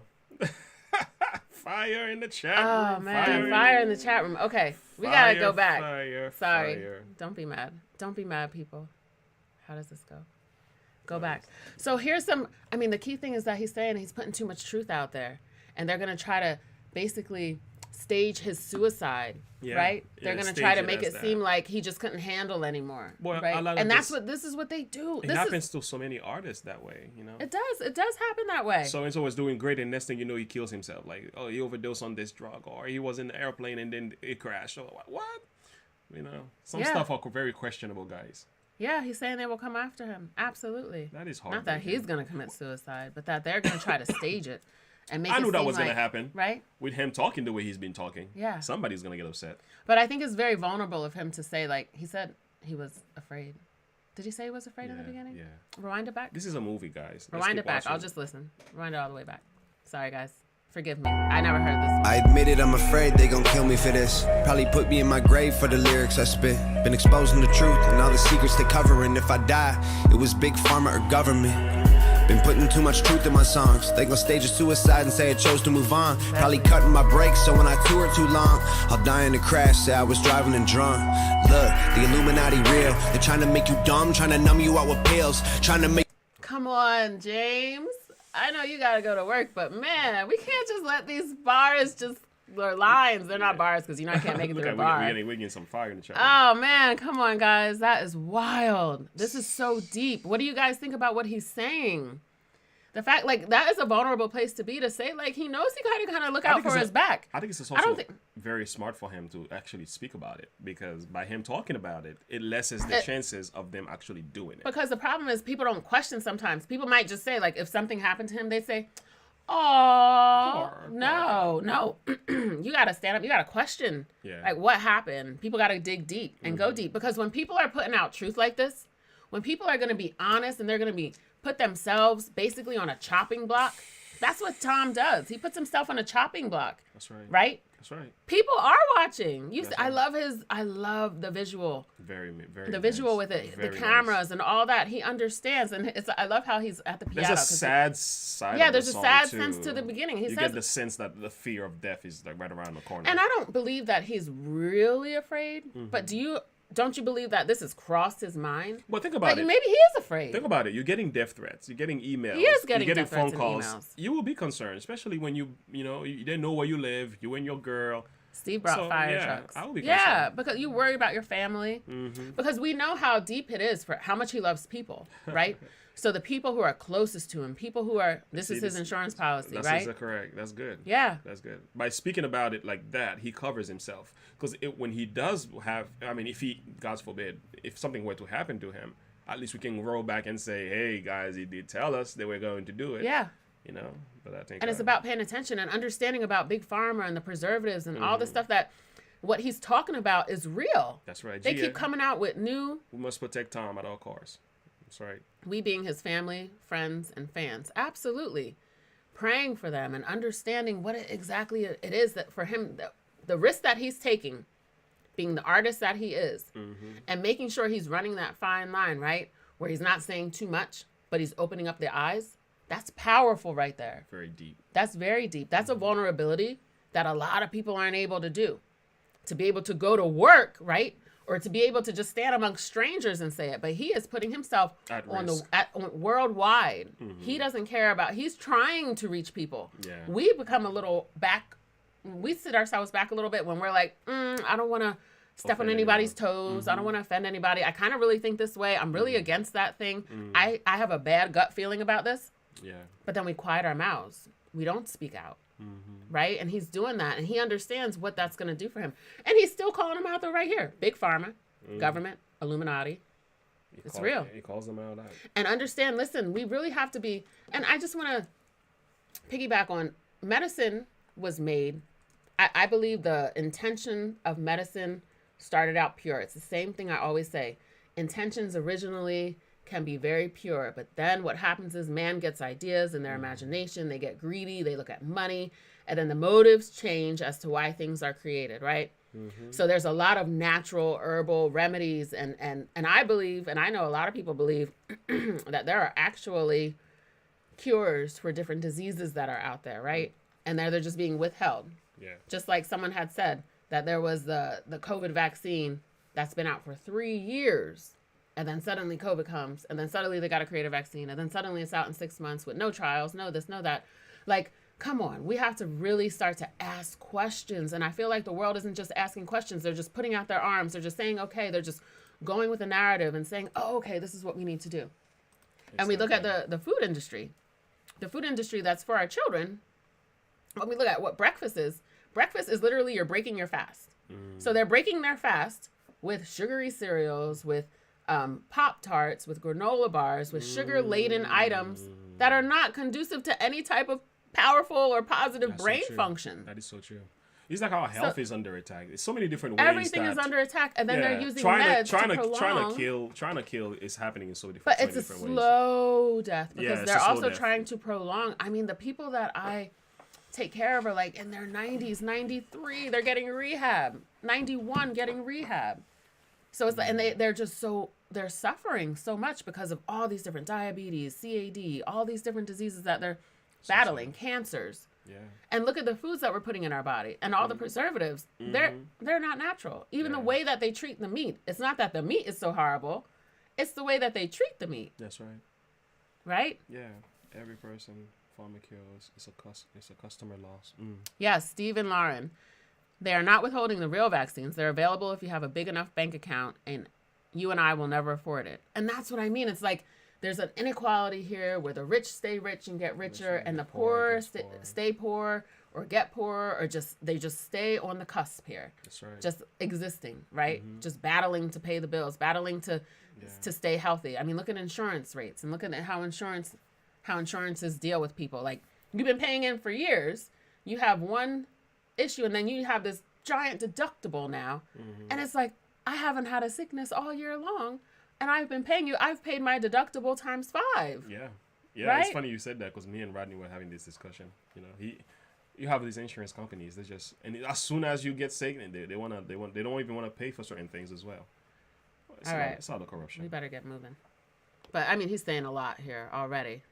Fire in the chat Oh room. man, fire in the chat room. Okay, we gotta go back. Fire, Sorry. fire. Don't be mad. Don't be mad, people. How does this go? Go back. So here's some. I mean, the key thing is that he's saying he's putting too much truth out there, and they're gonna try to basically stage his suicide. Yeah, Right? yeah, They're gonna stage try to it make as it that. seem like he just couldn't handle anymore. Well, a right? lot of And this- this is what they do. It This happens to so many artists that way, you know. It does. It does happen that way. So and so is doing great, and next thing you know, he kills himself. Like, oh, he overdosed on this drug, or he was in the airplane and then it crashed. Or what? You know, some Yeah. stuff are very questionable, guys. Yeah, he's saying they will come after him. Absolutely. That is Not that heartbreaking. he's going to commit suicide, but that they're going to try to stage it and make I it knew that seem was gonna like- happen. Right? With him talking the way he's been talking. Yeah. Somebody's gonna get upset. But I think it's very vulnerable of him to say, like, he said he was afraid. Did he say he was afraid in the beginning? Yeah. Rewind it back? This is a movie, guys. Let's Rewind keep it back. I'll watching. just listen. Rewind it all the way back. Sorry, guys. Forgive me. I never heard this one. I admit it, I'm afraid they gon' kill me for this. Probably put me in my grave for the lyrics I spit. Been exposing the truth and all the secrets they covering. If I die, it was big pharma or government. Been putting too much truth in my songs. They gon' stage a suicide and say I chose to move on. Probably cutting my brakes, so when I tour too long, I'll die in a crash, say I was driving and drunk. Look, the Illuminati real. They're trying to make you dumb, trying to numb you out with pills. Trying to make Come on, James. I know you got to go to work, but man, we can't just let these bars just, or lines. They're not bars because you know I can't make it Look through at a bar. we're getting some fire in the chat. Oh man, come on guys. That is wild. This is so deep. What do you guys think about what he's saying? The fact, like, that is a vulnerable place to be, to say, like, he knows he gotta kind of look out for his back. I think it's I also don't think- very smart for him to actually speak about it, because by him talking about it, it lessens the chances of them actually doing it. Because the problem is people don't question sometimes. People might just say, like, if something happened to him, they'd say, oh, no. You gotta stand up. You gotta question, Yeah. like, what happened. People gotta dig deep and go deep. Because when people are putting out truth like this, when people are gonna be honest and they're gonna be put themselves basically on a chopping block, that's what Tom does. He puts himself on a chopping block. That's right. Right? That's right. People are watching. That's I right. love the visual. Very The visual nice. with it, Very the nice. cameras and all that. He understands, and I love how he's at the piano. There's a 'cause sad side. Yeah, of there's the a song, sad too. sense to the beginning. He You says, get the sense that the fear of death is like right around the corner. and I don't believe that he's really afraid. Mm-hmm. But do you don't you believe that this has crossed his mind? Well, think about it. Maybe he is afraid. Think about it. You're getting death threats. You're getting emails. He is getting you're getting death threats phone calls. and emails. You will be concerned, especially when you didn't know where you live. You and your girl. Steve brought fire trucks. I will be yeah, concerned. because you worry about your family. Because we know how deep it is for how much he loves people, right? So the people who are closest to him, people who are, this is his insurance policy, right? That's correct. That's good. Yeah. That's good. By speaking about it like that, he covers himself. Because when he does have, I mean, if he, God forbid, if something were to happen to him, at least we can roll back and say, hey, guys, he did tell us they were going to do it. Yeah. You know, but I think. And it's about paying attention and understanding about Big Pharma and the preservatives and all the stuff that what he's talking about is real. That's right. They keep coming out with new. We must protect Tom at all costs. That's right. We being his family, friends, and fans. Absolutely. Praying for them and understanding what exactly it is that for him, the risk that he's taking, being the artist that he is, and making sure he's running that fine line, right? Where he's not saying too much, but he's opening up the eyes. That's powerful right there. Very deep. That's very deep. That's a vulnerability that a lot of people aren't able to do. To be able to go to work, right? Or to be able to just stand amongst strangers and say it. But he is putting himself on worldwide. He doesn't care about, he's trying to reach people. Yeah. We become a little back, we sit ourselves back a little bit when we're like, I don't want to step on anybody's toes. I don't want to offend anybody. I kind of really think this way. I'm really against that thing. I have a bad gut feeling about this. Yeah. But then we quiet our mouths. We don't speak out. Right? And he's doing that. And he understands what that's going to do for him. And he's still calling them out there right here. Big Pharma, government, Illuminati. It's real. He calls them out. And understand, listen, we really have to be, and I just want to piggyback on, medicine was made, I believe the intention of medicine started out pure. It's the same thing I always say. Intentions originally can be very pure, but then what happens is man gets ideas in their imagination, they get greedy, they look at money, and then the motives change as to why things are created, right? So there's a lot of natural herbal remedies, and I believe, and I know a lot of people believe that there are actually cures for different diseases that are out there, right? And they're just being withheld. Yeah. Just like someone had said that there was the COVID vaccine that's been out for 3 years. And then suddenly COVID comes, and then suddenly they got to create a vaccine, and then suddenly it's out in 6 months with no trials, no this, no that. Like, come on, we have to really start to ask questions. And I feel like the world isn't just asking questions. They're just putting out their arms. They're just saying, okay, they're just going with the narrative and saying, oh, okay, this is what we need to do. And we look at the food industry that's for our children. When we look at what breakfast is literally you're breaking your fast. So they're breaking their fast with sugary cereals, with Pop-Tarts, with granola bars, with sugar-laden items that are not conducive to any type of powerful or positive brain function. That is so true. It's like our health is under attack. There's so many different ways. Everything is under attack, and then they're using meds trying to kill is happening in so different ways. But it's a slow death because they're also death. trying to prolong. I mean, the people that I take care of are like in their 90s, 93, they're getting rehab, 91 getting rehab. So it's like, and they're just they're suffering so much because of all these different diabetes, CAD, all these different diseases that they're battling, cancers. Yeah. And look at the foods that we're putting in our body and all the preservatives. They're not natural. Even the way that they treat the meat. It's not that the meat is so horrible. It's the way that they treat the meat. That's right. Right? Yeah. Every person pharma kills. It's a customer loss. Yes, Steve and Lauren. They are not withholding the real vaccines. They're available if you have a big enough bank account, and you and I will never afford it. And that's what I mean. It's like there's an inequality here where the rich stay rich and get richer, and the poor stay poor or get poorer, or they just stay on the cusp here. That's right. Just existing, right? Just battling to pay the bills, battling to stay healthy. I mean, look at insurance rates and look at how insurances deal with people. Like, you've been paying in for years. You have one issue, and then you have this giant deductible now, and it's like, I haven't had a sickness all year long, and I've been paying you. I've paid my deductible times 5. Yeah, right? It's funny you said that because me and Rodney were having this discussion. You know, you have these insurance companies. They just, and as soon as you get sick, they don't even want to pay for certain things as well. It's all the corruption. We better get moving. But I mean, he's saying a lot here already.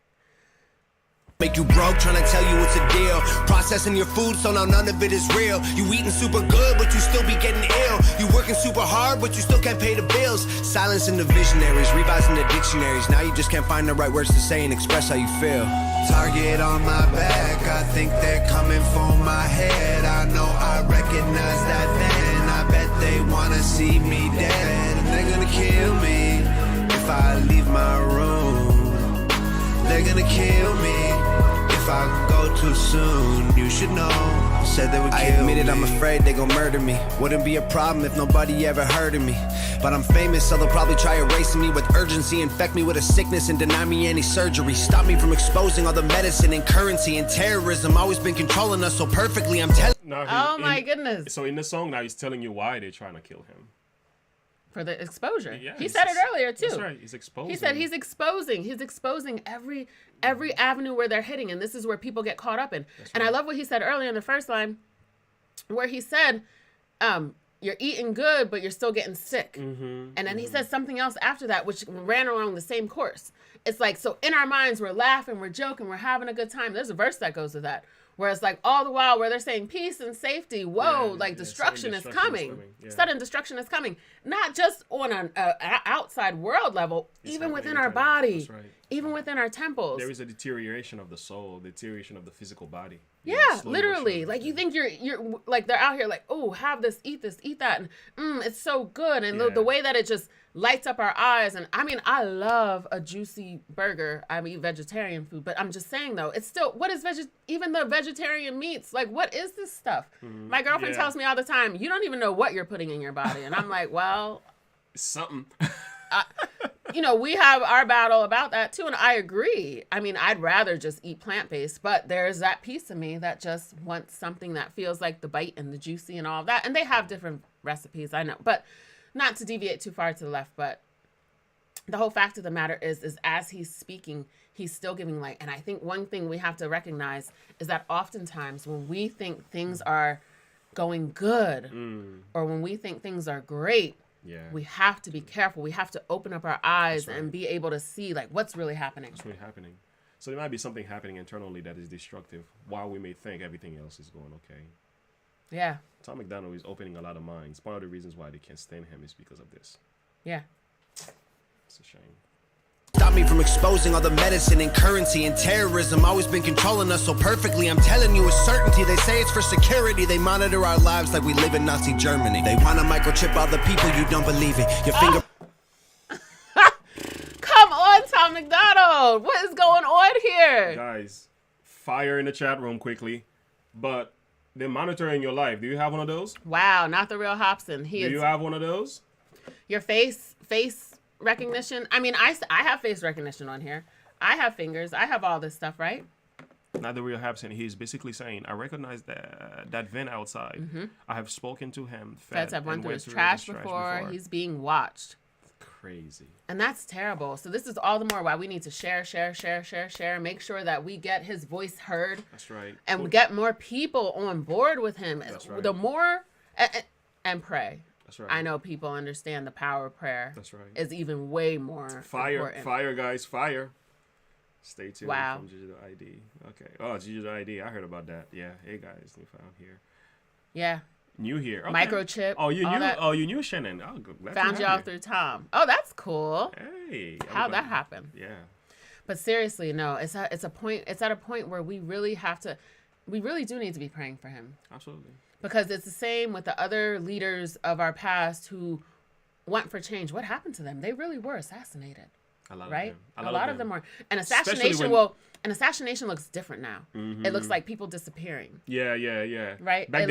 Make you broke, trying to tell you it's a deal. Processing your food, so now none of it is real. You eating super good, but you still be getting ill. You working super hard, but you still can't pay the bills. Silencing the visionaries, revising the dictionaries. Now you just can't find the right words to say and express how you feel. Target on my back, I think they're coming for my head. I know I recognize that then. I bet they wanna see me dead. They're gonna kill me if I leave my room. They're gonna kill me if I go too soon. You should know, said they would kill me. I admit it, I'm afraid they gon' murder me. Wouldn't be a problem if nobody ever heard of me. But I'm famous, so they'll probably try erasing me with urgency. Infect me with a sickness and deny me any surgery. Stop me from exposing all the medicine and currency and terrorism. Always been controlling us so perfectly, I'm telling. Oh my goodness. So in the song now, he's telling you why they're trying to kill him. For the exposure. Yeah, he said it earlier too. That's right. He's exposing. He said he's exposing every avenue where they're hitting, and this is where people get caught up in. That's and right. I love what he said earlier in the first line, where he said, you're eating good, but you're still getting sick. And then he says something else after that, which ran along the same course. It's like, so in our minds, we're laughing, we're joking, we're having a good time. There's a verse that goes with that. Where it's like all the while where they're saying peace and safety, destruction is coming. Yeah. Sudden destruction is coming. Not just on an outside world level, even within our body, even within our temples. There is a deterioration of the soul, deterioration of the physical body. Yeah, literally. Like you think you're like they're out here like, oh, have this, eat that, and it's so good. And the way that it just lights up our eyes. And I mean, I love a juicy burger. I eat vegetarian food, but I'm just saying though, it's still, what is even the vegetarian meats? Like, what is this stuff? My girlfriend tells me all the time, you don't even know what you're putting in your body. And I'm like, well, something. We have our battle about that too. And I agree. I mean, I'd rather just eat plant-based, but there's that piece of me that just wants something that feels like the bite and the juicy and all of that. And they have different recipes, I know, but not to deviate too far to the left, but the whole fact of the matter is as he's speaking, he's still giving light. And I think one thing we have to recognize is that oftentimes when we think things are going good or when we think things are great, we have to be careful. We have to open up our eyes and be able to see like what's really happening. What's really happening. So there might be something happening internally that is destructive while we may think everything else is going okay. Yeah. Tom MacDonald is opening a lot of minds. One of the reasons why they can't stand him is because of this. Yeah. It's a shame. Stop me from exposing all the medicine and currency and terrorism. Always been controlling us so perfectly. I'm telling you with certainty. They say it's for security. They monitor our lives like we live in Nazi Germany. They want to microchip all the people. You don't believe it. Your finger. Come on, Tom MacDonald. What is going on here? Guys, fire in the chat room quickly. But they're monitoring your life. Do you have one of those? Wow, not the real Hobson. Do you have one of those? Your face recognition. I mean, I have face recognition on here. I have fingers. I have all this stuff, right? Not the real Hobson. He's basically saying, I recognize that vent outside. I have spoken to him. Feds have run through his trash before. He's being watched. Crazy. And that's terrible. So this is all the more why we need to share. Make sure that we get his voice heard. That's right. And we get more people on board with him. That's right. The more, and pray. That's right. I know people understand the power of prayer. That's right. Is even way more important. Fire, guys, fire. Stay tuned. Wow. From Digital ID. Okay. Oh, Digital ID. I heard about that. Yeah. Hey, guys. New found here. Yeah. New here. Okay. Microchip. Oh, you knew. That. Oh, you knew Shannon. Oh, glad found y'all through Tom. Oh, that's cool. Hey. How'd that happen? Yeah. But seriously, no. It's at a point where we really do need to be praying for him. Absolutely. Because it's the same with the other leaders of our past who went for change. What happened to them? They really were assassinated. A lot of them were. And assassination looks different now. It looks like people disappearing. Yeah. Right? Back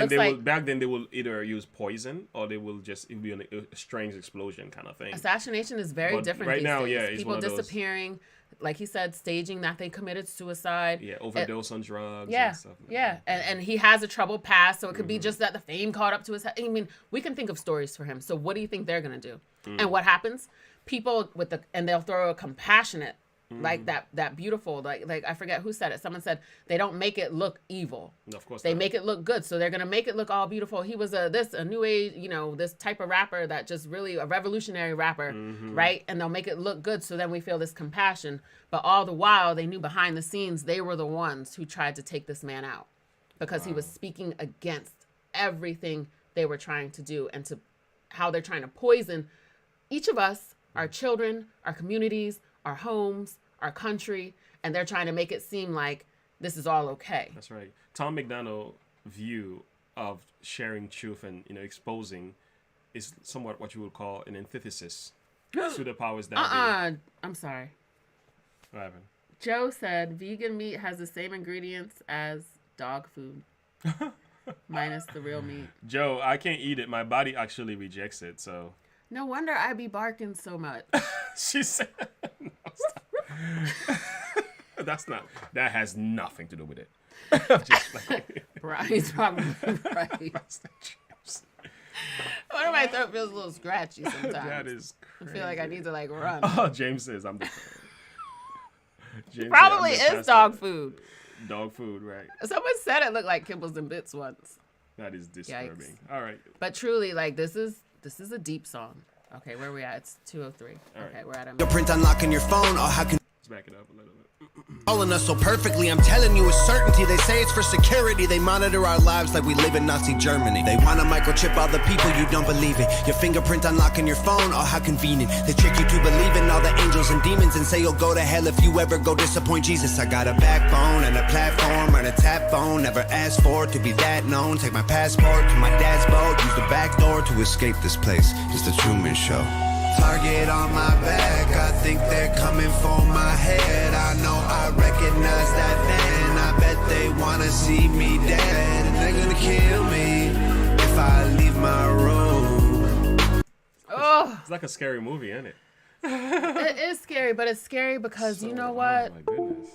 then they will either use poison or it'll be a strange explosion kind of thing. Assassination is very different right these now, days. yeah, it's people disappearing. Like he said, staging that they committed suicide. Yeah, overdose on drugs. Yeah, and stuff like that. And he has a troubled past, so it could be just that the fame caught up to his head. I mean, we can think of stories for him. So what do you think they're gonna do? And what happens? People and they'll throw a compassionate like that beautiful, like I forget who said it. Someone said they don't make it look evil. Of course they not. make it look good. So they're gonna make it look all beautiful. He was a new age, this type of rapper that just really a revolutionary rapper, right? And they'll make it look good. So then we feel this compassion, but all the while they knew behind the scenes they were the ones who tried to take this man out because he was speaking against everything they were trying to do and to how they're trying to poison each of us, our children, our communities, our homes, our country, and they're trying to make it seem like this is all okay. That's right. Tom MacDonald view of sharing truth and exposing is somewhat what you would call an antithesis to the powers that be. I'm sorry. What happened? Joe said vegan meat has the same ingredients as dog food. Minus the real meat. Joe, I can't eat it. My body actually rejects it, so. No wonder I be barking so much. She said, no, stop. That has nothing to do with it. Just like, right, he's probably right. One of my throat feels a little scratchy sometimes. That is crazy. I feel like I need to run. Oh, James says I'm the James probably said, is dog food. Dog food, right? Someone said it looked like Kibbles and Bits once. That is disturbing. Yikes. All right. But truly, this is a deep song. Okay, where are we at? It's 2:03. Okay, we're at a Your print unlocking your phone, or how can Let's back it up a little bit. calling us so perfectly? I'm telling you with certainty. They say it's for security. They monitor our lives like we live in Nazi Germany. They want to microchip all the people you don't believe in. Your fingerprint unlocking your phone, oh how convenient. They trick you to believe in all the angels and demons and say you'll go to hell if you ever go disappoint Jesus. I got a backbone and a platform and a tap phone. Never asked for it to be that known. Take my passport to my dad's boat. Use the back door to escape this place. It's the Truman Show. Target on my back, I think they're coming for my head. I know I recognize that man. I bet they wanna see me dead, and they're gonna kill me if I leave my room. Oh, It's like a scary movie, isn't it? it is scary, but it's scary because you know what? Oh my goodness.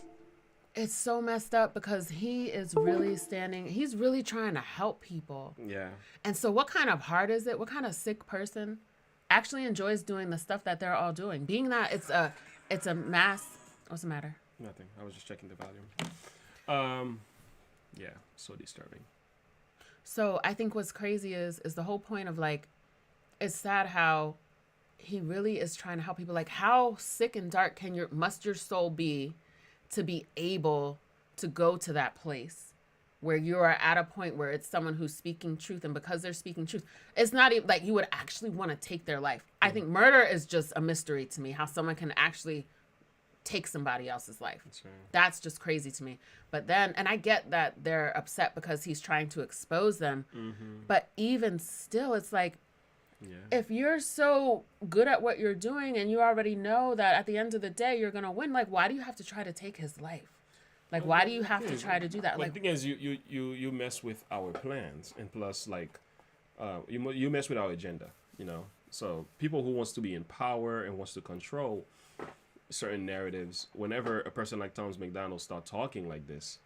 It's so messed up because he is really he's really trying to help people. Yeah. And so what kind of heart is it? What kind of sick person actually enjoys doing the stuff that they're all doing? Being that it's a mass. What's the matter? Nothing. I was just checking the volume. Yeah, so disturbing. So I think what's crazy is the whole point of it's sad how he really is trying to help people. How sick and dark must your soul be to be able to go to that place where you are at a point where it's someone who's speaking truth, and because they're speaking truth, it's not even you would actually want to take their life. I think murder is just a mystery to me, how someone can actually take somebody else's life. That's right. That's just crazy to me. But then, and I get that they're upset because he's trying to expose them, but even still, it's if you're so good at what you're doing and you already know that at the end of the day you're gonna win, why do you have to try to take his life? Why do you have to try to do that? Well, the thing is, you mess with our plans, and plus, you mess with our agenda. So people who wants to be in power and wants to control certain narratives. Whenever a person like Tom MacDonald start talking like this,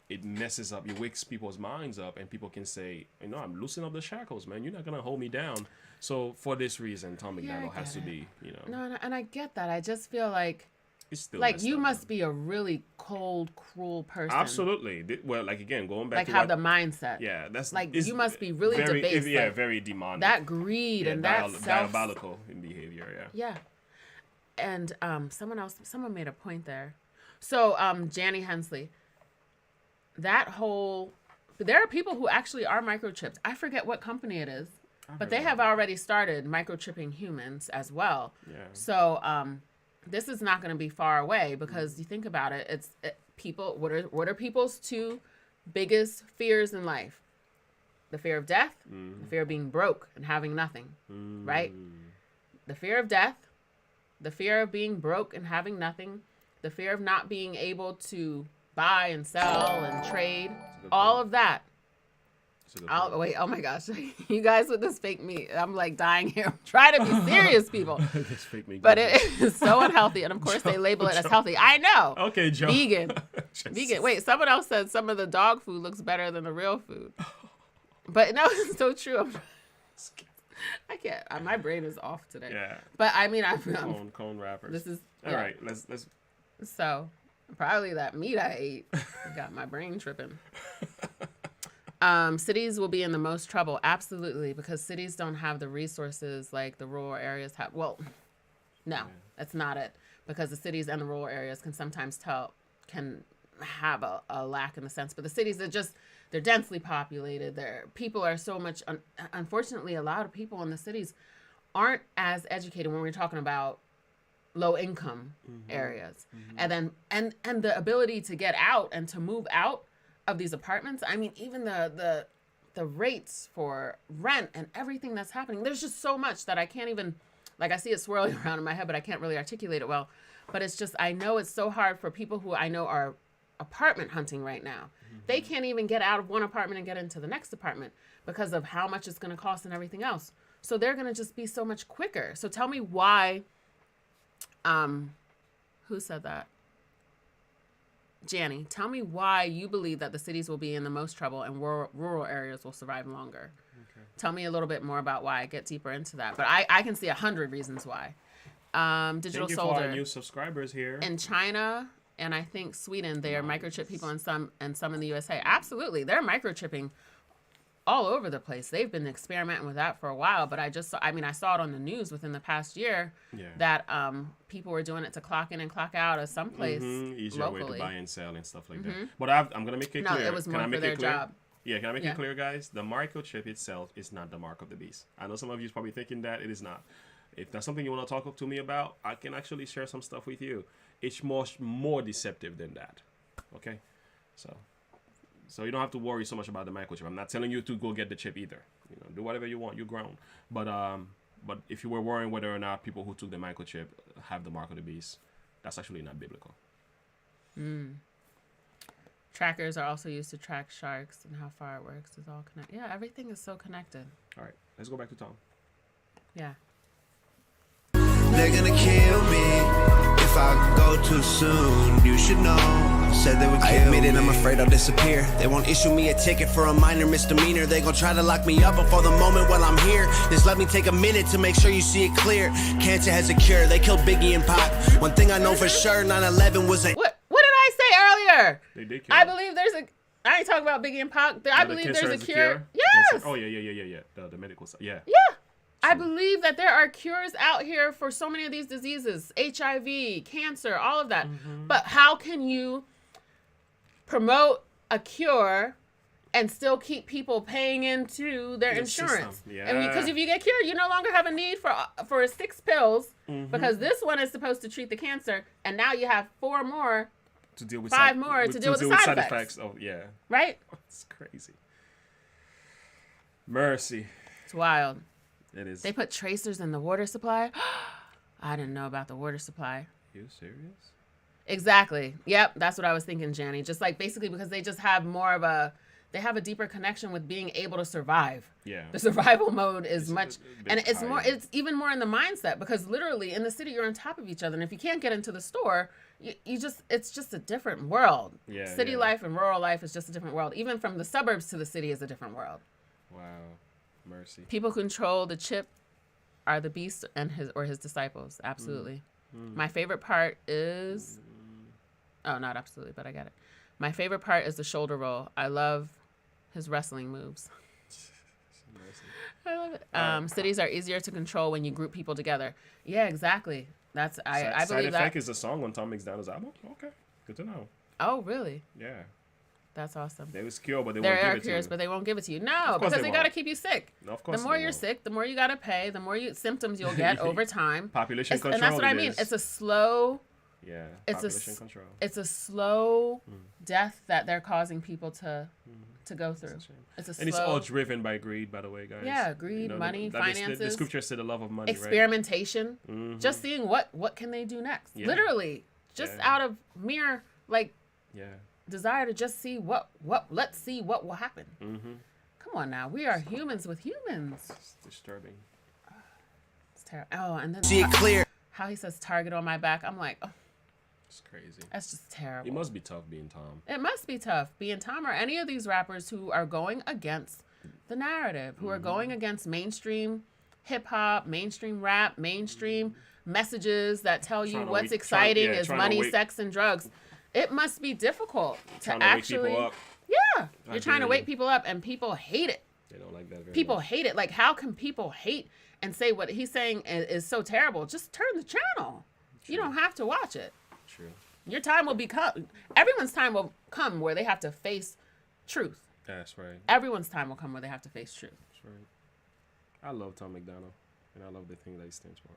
it messes up. It wakes people's minds up, and people can say, I'm loosening up the shackles, man. You're not gonna hold me down. So for this reason, Tom MacDonald has to be, No, and I get that. I just feel it's still you must be a really cold, cruel person. Absolutely. Well, again, going back to have the mindset. Yeah, that's you must be really very, debased. Yeah, very demonic. That greed and that diabolical in behavior. Yeah. And someone made a point there. So Janny Hensley, there are people who actually are microchipped. I forget what company it is, but they have already started microchipping humans as well. Yeah. So this is not going to be far away because you think about it, people. What are people's two biggest fears in life? The fear of death, the fear of being broke and having nothing, right? The fear of death, the fear of being broke and having nothing, the fear of not being able to buy and sell and trade, all of that. Wait, oh my gosh. You guys with this fake meat. I'm dying here. I'm trying to be serious, people. This fake meat. But it is so unhealthy. And of course they label it as healthy. I know. Okay, Joe. Vegan. Vegan. Wait, someone else said some of the dog food looks better than the real food. But no, it's so true. I can't. My brain is off today. Yeah. But I mean, cone wrappers. This is all right. Let's So probably that meat I ate got my brain tripping. Cities will be in the most trouble. Absolutely. Because cities don't have the resources like the rural areas have. Well, no, that's not it. Because the cities and the rural areas can sometimes can have a lack in a sense. But the cities are they're densely populated. People are so much, unfortunately, a lot of people in the cities aren't as educated when we're talking about low income areas. And then, and the ability to get out and to move out of these apartments. I mean, even the rates for rent and everything that's happening, there's just so much that I can't even, like, I see it swirling around in my head, but I can't really articulate it well. But it's just, I know it's so hard for people who I know are apartment hunting right now. They can't even get out of one apartment and get into the next apartment because of how much it's going to cost and everything else. So they're going to just be so much quicker. So tell me why, who said that? Janny, tell me why you believe that the cities will be in the most trouble and rural areas will survive longer. Okay. Tell me a little bit more about why. Get deeper into that. But I can see 100 reasons why. Digital Thank you Soldier. for our new subscribers here. In China and I think Sweden, they are microchip people and some in the USA. Absolutely. They're microchipping all over the place. They've been experimenting with that for a while, but I saw it on the news within the past year that people were doing it to clock in and clock out of some place easier locally. way to buy and sell and stuff like that. But I'm going to make it clear. No, it was more for their job. Yeah, can I make it clear, guys? The microchip itself is not the mark of the beast. I know some of you are probably thinking that. It is not. If that's something you want to talk to me about, I can actually share some stuff with you. It's more deceptive than that. Okay? So you don't have to worry so much about the microchip. I'm not telling you to go get the chip either. You know, do whatever you want. You're grown. But if you were worrying whether or not people who took the microchip have the mark of the beast, that's actually not biblical. Trackers are also used to track sharks and how far it works is all connected. Yeah, everything is so connected. All right, let's go back to Tom. Yeah. They're gonna kill me if I go too soon. You should know. Said they would kill me. I admit it, I'm afraid I'll disappear. They won't issue me a ticket for a minor misdemeanor. They gon' try to lock me up before the moment while I'm here. Just let me take a minute to make sure you see it clear. Cancer has a cure. They killed Biggie and Pac. One thing I know for sure, 9/11 was a... What did I say earlier? They did kill I believe there's a... I ain't talking about Biggie and Pac. I believe there's a cure. Yes. Cancer. Oh, yeah. The medical side. Yeah. Yeah. I believe that there are cures out here for so many of these diseases, HIV, cancer, all of that. But how can you promote a cure and still keep people paying into their insurance? Yeah. And because if you get cured, you no longer have a need for 6 pills because this one is supposed to treat the cancer, and now you have 4 more to deal with 5 more to deal with the side effects. Oh, yeah. Right? It's crazy. Mercy. It's wild. It is. They put tracers in the water supply. I didn't know about the water supply. You serious? Exactly. Yep. That's what I was thinking, Janny. Just like basically because they just have they have a deeper connection with being able to survive. Yeah. The survival mode is it's even more in the mindset because literally in the city, you're on top of each other. And if you can't get into the store, it's just a different world. Yeah. City life and rural life is just a different world. Even from the suburbs to the city is a different world. Wow. Mercy. People control the chip are the beast and his disciples. Absolutely. My favorite part is not absolutely, but I got it. My favorite part is the shoulder roll. I love his wrestling moves. I love it. Cities are easier to control when you group people together. Yeah, exactly. That's I believe that. Side Effect is a song on Tom MacDonald's album. Okay, good to know. Oh, really? Yeah. That's awesome. They was cure, but they won't give it to you. There are cures, but they won't give it to you. No, because they got to keep you sick. Of course. The more you're sick, the more you got to pay, the more symptoms you'll get over time. Population control. And that's what I mean. It's a slow... Yeah, population control. It's a slow death that they're causing people to go through. And it's all driven by greed, by the way, guys. Yeah, greed, money, finances. The scripture said the love of money, experimentation. Right? Just seeing what can they do next. Yeah. Literally, just out of mere desire to just see let's see what will happen. Come on now, we are humans with humans. It's disturbing. It's terrible. Oh, and then see it clear. How he says target on my back. I'm like, oh. It's crazy. That's just terrible. It must be tough being Tom. It must be tough being Tom or any of these rappers who are going against the narrative, who are going against mainstream hip hop, mainstream rap, mainstream messages that tell you Trying to what's wake- exciting trying- yeah, is trying to money, wake- sex, and drugs. It must be difficult Trying to to wake actually. people up. Yeah, I you're trying to dare wake you. people up, and people hate it. They don't like that very People much. hate it. Like, how can people hate and say what he's saying is so terrible? Just turn the channel. You don't have to watch it. True. Your time will become. Everyone's time will come where they have to face truth. That's right. Everyone's time will come where they have to face truth. That's right. I love Tom MacDonald, and I love the thing that he stands for.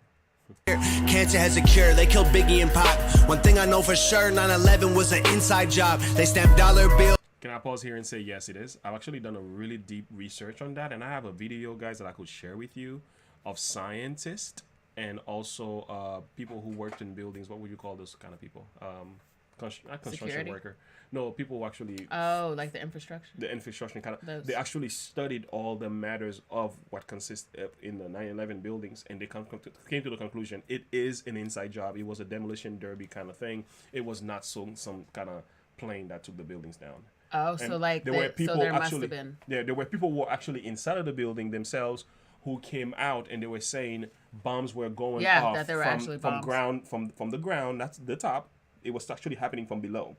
Cancer has a cure, they killed Biggie and Pop. One thing I know for sure, 9/11 was an inside job. They stamped dollar bills. Can I pause here and say yes, it is? I've actually done a really deep research on that, and I have a video, guys, that I could share with you of scientists and also people who worked in buildings. What would you call those kind of people? Not construction Security? worker. No, people who actually Oh, like the infrastructure. the infrastructure kind of. Those. They actually studied all the matters of what consists in the 9/11 buildings, and they came to the conclusion it is an inside job. It was a demolition derby kind of thing. It was not some kind of plane that took the buildings down. Oh, And so like there were people so there must actually, have been. Yeah, there were people who were actually inside of the building themselves who came out and they were saying bombs were going Yeah, off that there were from, actually from bombs. ground from the ground. That's the top. It was actually happening from below,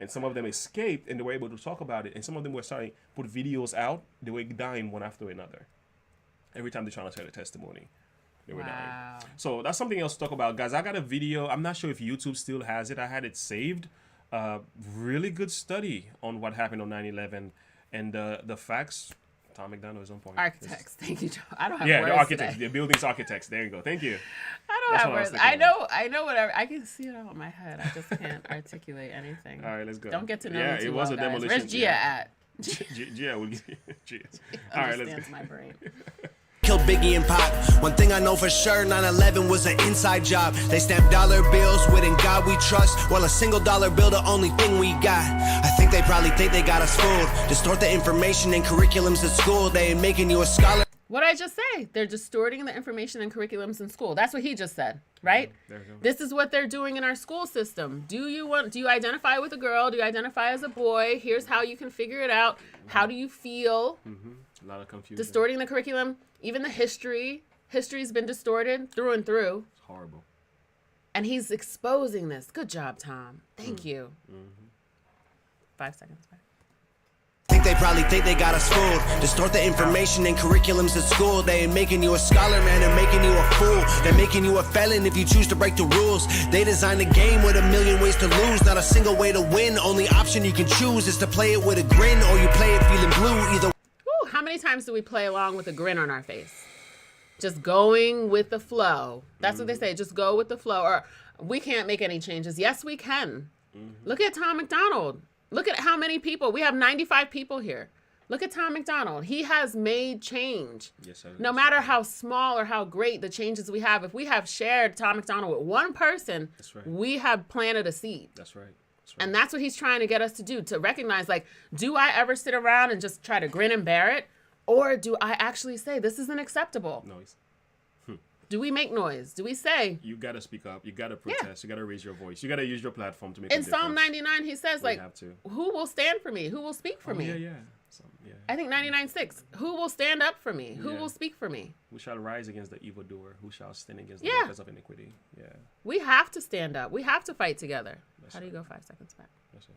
and some of them escaped and they were able to talk about it. And some of them were starting to put videos out. They were dying one after another. Every time they're trying to tell a testimony, they were dying. Wow. So that's something else to talk about, guys. I got a video. I'm not sure if YouTube still has it. I had it saved. Really good study on what happened on 9/11 and the facts. Tom MacDonald is on point. Architects. Thank you, Joe. I don't have Yeah, words the architects, today. the building's architects. There you go. Thank you. I don't That's have what I was words. thinking I know whatever. I can see it all in my head. I just can't articulate anything. All right, let's go. Don't get to know Yeah, me too it was well, a guys. demolition. Where's Gia yeah. at? Gia will give you. Gia. All right, let's Understands go. my brain. Killed Biggie and Pop. One thing I know for sure, 9/11 was an inside job. They stamped dollar bills with "In God We Trust." Well, a single dollar bill, the only thing we got. I think they probably think they got us fooled. Distort the information in curriculums at school. They ain't making you a scholar. What I just say? They're distorting the information and curriculums in school. That's what he just said, right? There you go. This is what they're doing in our school system. Do you identify with a girl? Do you identify as a boy? Here's how you can figure it out. How do you feel? A lot of confusion. Distorting the curriculum, even the history. History's been distorted through and through. It's horrible. And he's exposing this. Good job, Tom. Thank you. 5 seconds back. Think they probably think they got us fooled. Distort the information in curriculums at school. They ain't making you a scholar, man. They're making you a fool. They're making you a felon if you choose to break the rules. They designed a game with a million ways to lose. Not a single way to win. Only option you can choose is to play it with a grin or you play it feeling blue. Either Woo, how many times do we play along with a grin on our face? Just going with the flow. That's what they say. Just go with the flow. Or we can't make any changes. Yes, we can. Look at Tom MacDonald. Look at how many people. We have 95 people here. Look at Tom MacDonald. He has made change. Yes, sir. No matter how small or how great the changes we have, if we have shared Tom MacDonald with one person, That's right. we have planted a seed. That's right. That's right. And that's what he's trying to get us to do, to recognize, like, do I ever sit around and just try to grin and bear it? Or do I actually say, this isn't acceptable? Noise. Do we make noise? Do we say? You gotta speak up. You gotta protest. You gotta raise your voice. You gotta use your platform to make a In difference. Psalm 99, he says, We like, have to. who will stand for me? Who will speak for me? Yeah, yeah. Yeah. I think 99:6. Who will stand up for me? Who Yeah. will speak for me? Who shall rise against the evildoer? Who shall stand against the Yeah. workers of iniquity? Yeah. We have to stand up. We have to fight together. How do you go 5 seconds back? That's it.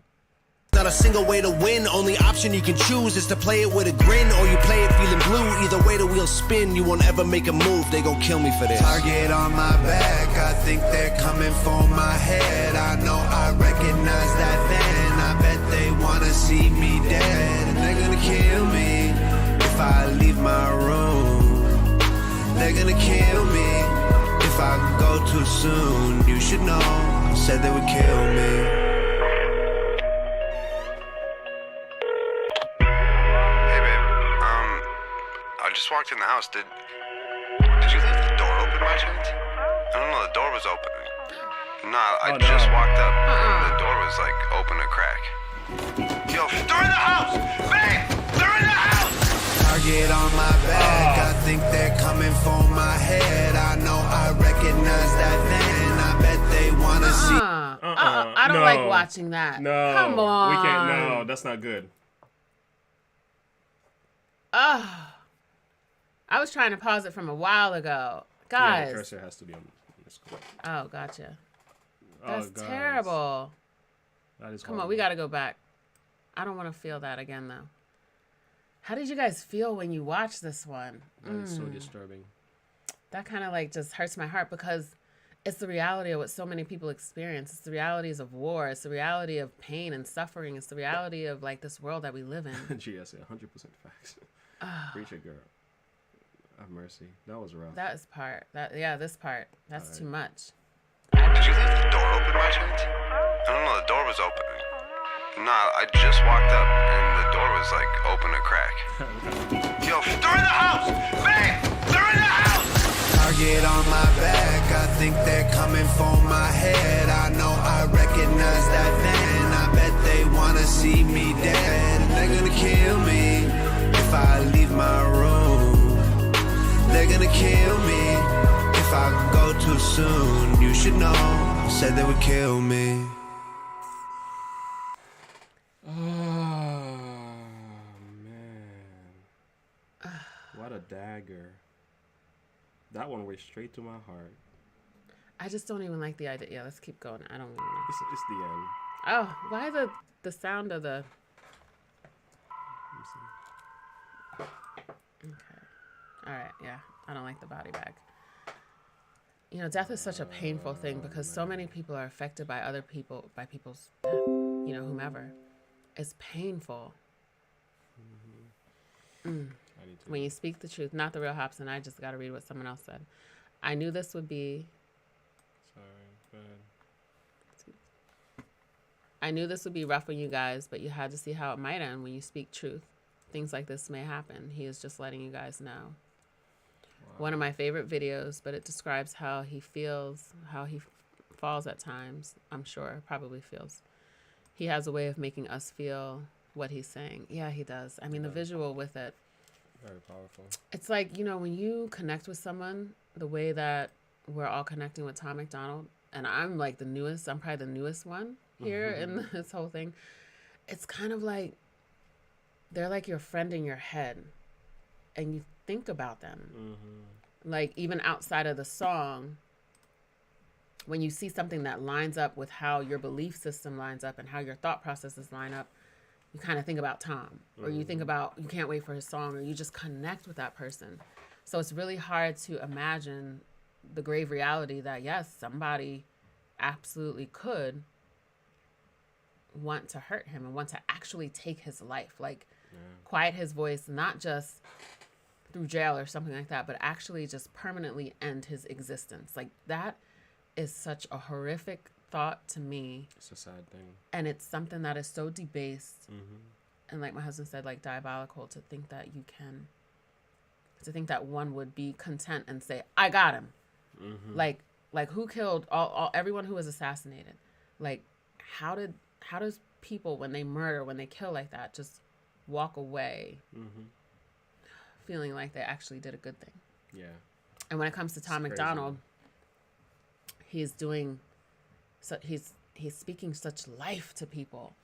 not a single way to win. Only option you can choose is to play it with a grin or you play it feeling blue. Either way the wheels spin, you won't ever make a move. They gon' kill me for this. Target on my back, I think they're coming for my head. I know I recognize that then. I bet they wanna see me dead. And they're gonna kill me if I leave my room. They're gonna kill me if I go too soon. You should know, said they would kill me. I just walked in the house. Did you leave the door open by chance? I don't know, the door was open. Nah, I just walked up. The door was like open a crack. Yo, they're in the house! Babe! They're in the house! Target on my back, I think they're coming for my head. I know I recognize that then. I bet they wanna see. I don't like watching that. No. Come on. We can't. No, that's not good. I I was trying to pause it from a while ago. Yeah, Guys. the cursor has to be on the screen. Oh, gotcha. Oh, That's guys. terrible. That is Come on, horrible. we got to go back. I don't want to feel that again, though. How did you guys feel when you watched this one? That is so disturbing. That kind of like just hurts my heart because it's the reality of what so many people experience. It's the realities of war. It's the reality of pain and suffering. It's the reality of like this world that we live in. GSA, 100% facts. Preach it, girl. Have mercy. That was rough. That is part. This part. That's too much. Did you leave the door open by chance? I don't know, the door was open. Nah, I just walked up and the door was like open a crack. Yo, they're in the house! Babe! They're in the house! Target on my back, I think they're coming for my head. I know I recognize that van. I bet they wanna see me dead. They're gonna kill me if I leave my room. They're gonna kill me if I go too soon. You should know, said they would kill me. Oh, man. What a dagger. That one went straight to my heart. I just don't even like the idea. Yeah, let's keep going. I don't even know. It's the end. Oh, why the sound of the... Okay. All right, yeah. I don't like the body bag. You know, death is such a painful thing because so many people are affected by other people, by people's death, you know, whomever. It's painful. When you speak the truth, not the real Hobson. I just got to read what someone else said. I knew this would be... Sorry, go ahead. I knew this would be rough on you guys, but you had to see how it might end when you speak truth. Things like this may happen. He is just letting you guys know. Wow. One of my favorite videos, but it describes how he feels, how he falls at times. I'm sure, probably feels. He has a way of making us feel what he's saying. Yeah, he does. I mean, the visual with it. Very powerful. It's like, you know, when you connect with someone, the way that we're all connecting with Tom MacDonald, and I'm like the newest, I'm probably the newest one here in this whole thing. It's kind of like, they're like your friend in your head, and you think about them. Like, even outside of the song, when you see something that lines up with how your belief system lines up and how your thought processes line up, you kind of think about Tom, or you think about, you can't wait for his song, or you just connect with that person. So it's really hard to imagine the grave reality that, yes, somebody absolutely could want to hurt him and want to actually take his life, like quiet his voice, not just through jail or something like that, but actually just permanently end his existence. Like, that is such a horrific thought to me. It's a sad thing. And it's something that is so debased. And like my husband said, like, diabolical to think that you can, to think that one would be content and say, I got him. Like who killed everyone who was assassinated? Like, how does people, when they murder, when they kill like that, just walk away feeling like they actually did a good thing? Yeah. And when it comes to Tom MacDonald, he's doing, so he's speaking such life to people.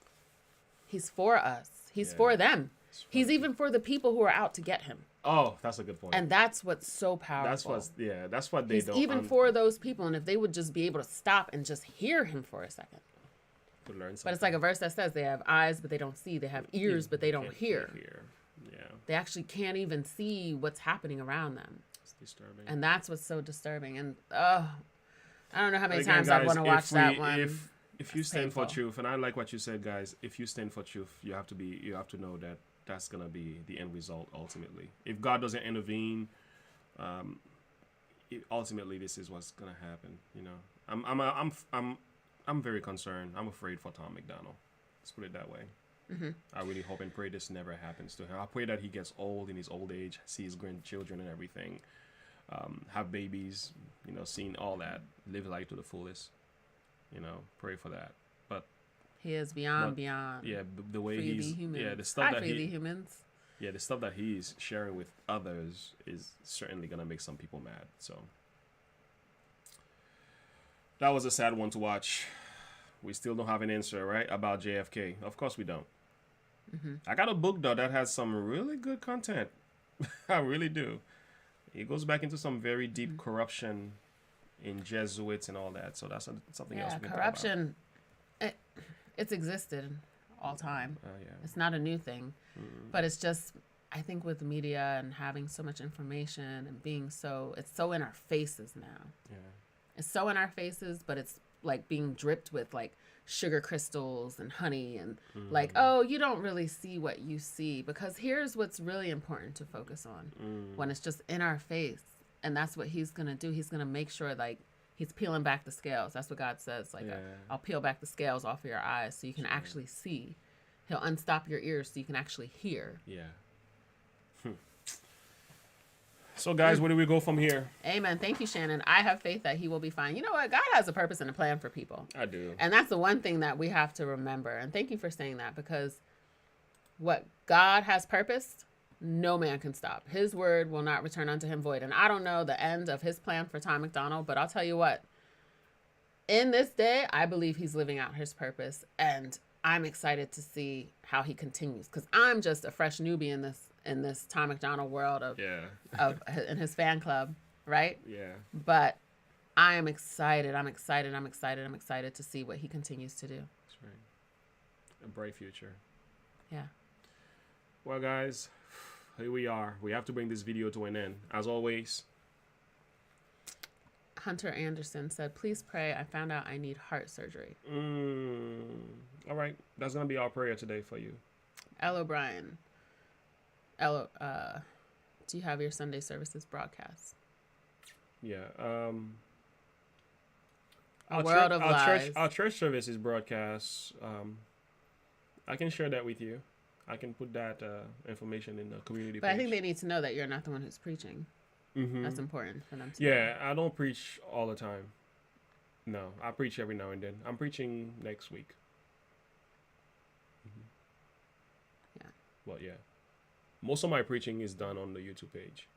He's for us. He's for them. He's even for the people who are out to get him. Oh, that's a good point. And that's what's so powerful. That's what they He's don't. Even for those people, and if they would just be able to stop and just hear him for a second. To learn something. But it's like a verse that says they have eyes, but they don't see. They have ears, but they don't hear. Yeah. They actually can't even see what's happening around them. It's disturbing. And that's what's so disturbing. And I don't know how many times I want to watch that one. If you stand for truth, and I like what you said, guys, if you stand for truth, you have to know that that's gonna be the end result ultimately. If God doesn't intervene, ultimately this is what's gonna happen. You know, I'm very concerned. I'm afraid for Tom MacDonald. Let's put it that way. I really hope and pray this never happens to him. I pray that he gets old in his old age, see his grandchildren and everything, have babies, you know, seeing all that, live life to the fullest. You know, pray for that. But he is beyond. Yeah, the way free he's, the humans. yeah, the stuff that the humans. Yeah, the stuff that he's sharing with others is certainly gonna make some people mad. So that was a sad one to watch. We still don't have an answer, right, about JFK. Of course we don't. I got a book though that has some really good content. I really do. It goes back into some very deep corruption in Jesuits and all that. So that's something else we can corruption. It's existed all time. It's not a new thing, but it's just, I think with media and having so much information and being it's so in our faces now. Yeah. It's so in our faces, but it's like being dripped with like sugar crystals and honey and like, oh, you don't really see what you see, because here's what's really important to focus on when it's just in our face. And that's what he's going to do. He's going to make sure like he's peeling back the scales. That's what God says. Like, I'll peel back the scales off of your eyes so you can actually see. He'll unstop your ears so you can actually hear. Yeah. So, guys, where do we go from here? Amen. Thank you, Shannon. I have faith that he will be fine. You know what? God has a purpose and a plan for people. I do. And that's the one thing that we have to remember. And thank you for saying that, because what God has purposed, no man can stop. His word will not return unto him void. And I don't know the end of his plan for Tom MacDonald, but I'll tell you what. In this day, I believe he's living out his purpose. And I'm excited to see how he continues, because I'm just a fresh newbie in this Tom MacDonald world of in his fan club, right? Yeah. But I am excited. I'm excited to see what he continues to do. That's right. A bright future. Yeah. Well, guys, here we are. We have to bring this video to an end. As always, Hunter Anderson said, please pray. I found out I need heart surgery. All right. That's going to be our prayer today for you. L. O'Brien. Do you have your Sunday services broadcast? Yeah. Our church service is broadcast. I can share that with you. I can put that information in the community page. But I think they need to know that you're not the one who's preaching. That's important for them to know. I don't preach all the time. No, I preach every now and then. I'm preaching next week. Yeah. Well, yeah. Most of my preaching is done on the YouTube page.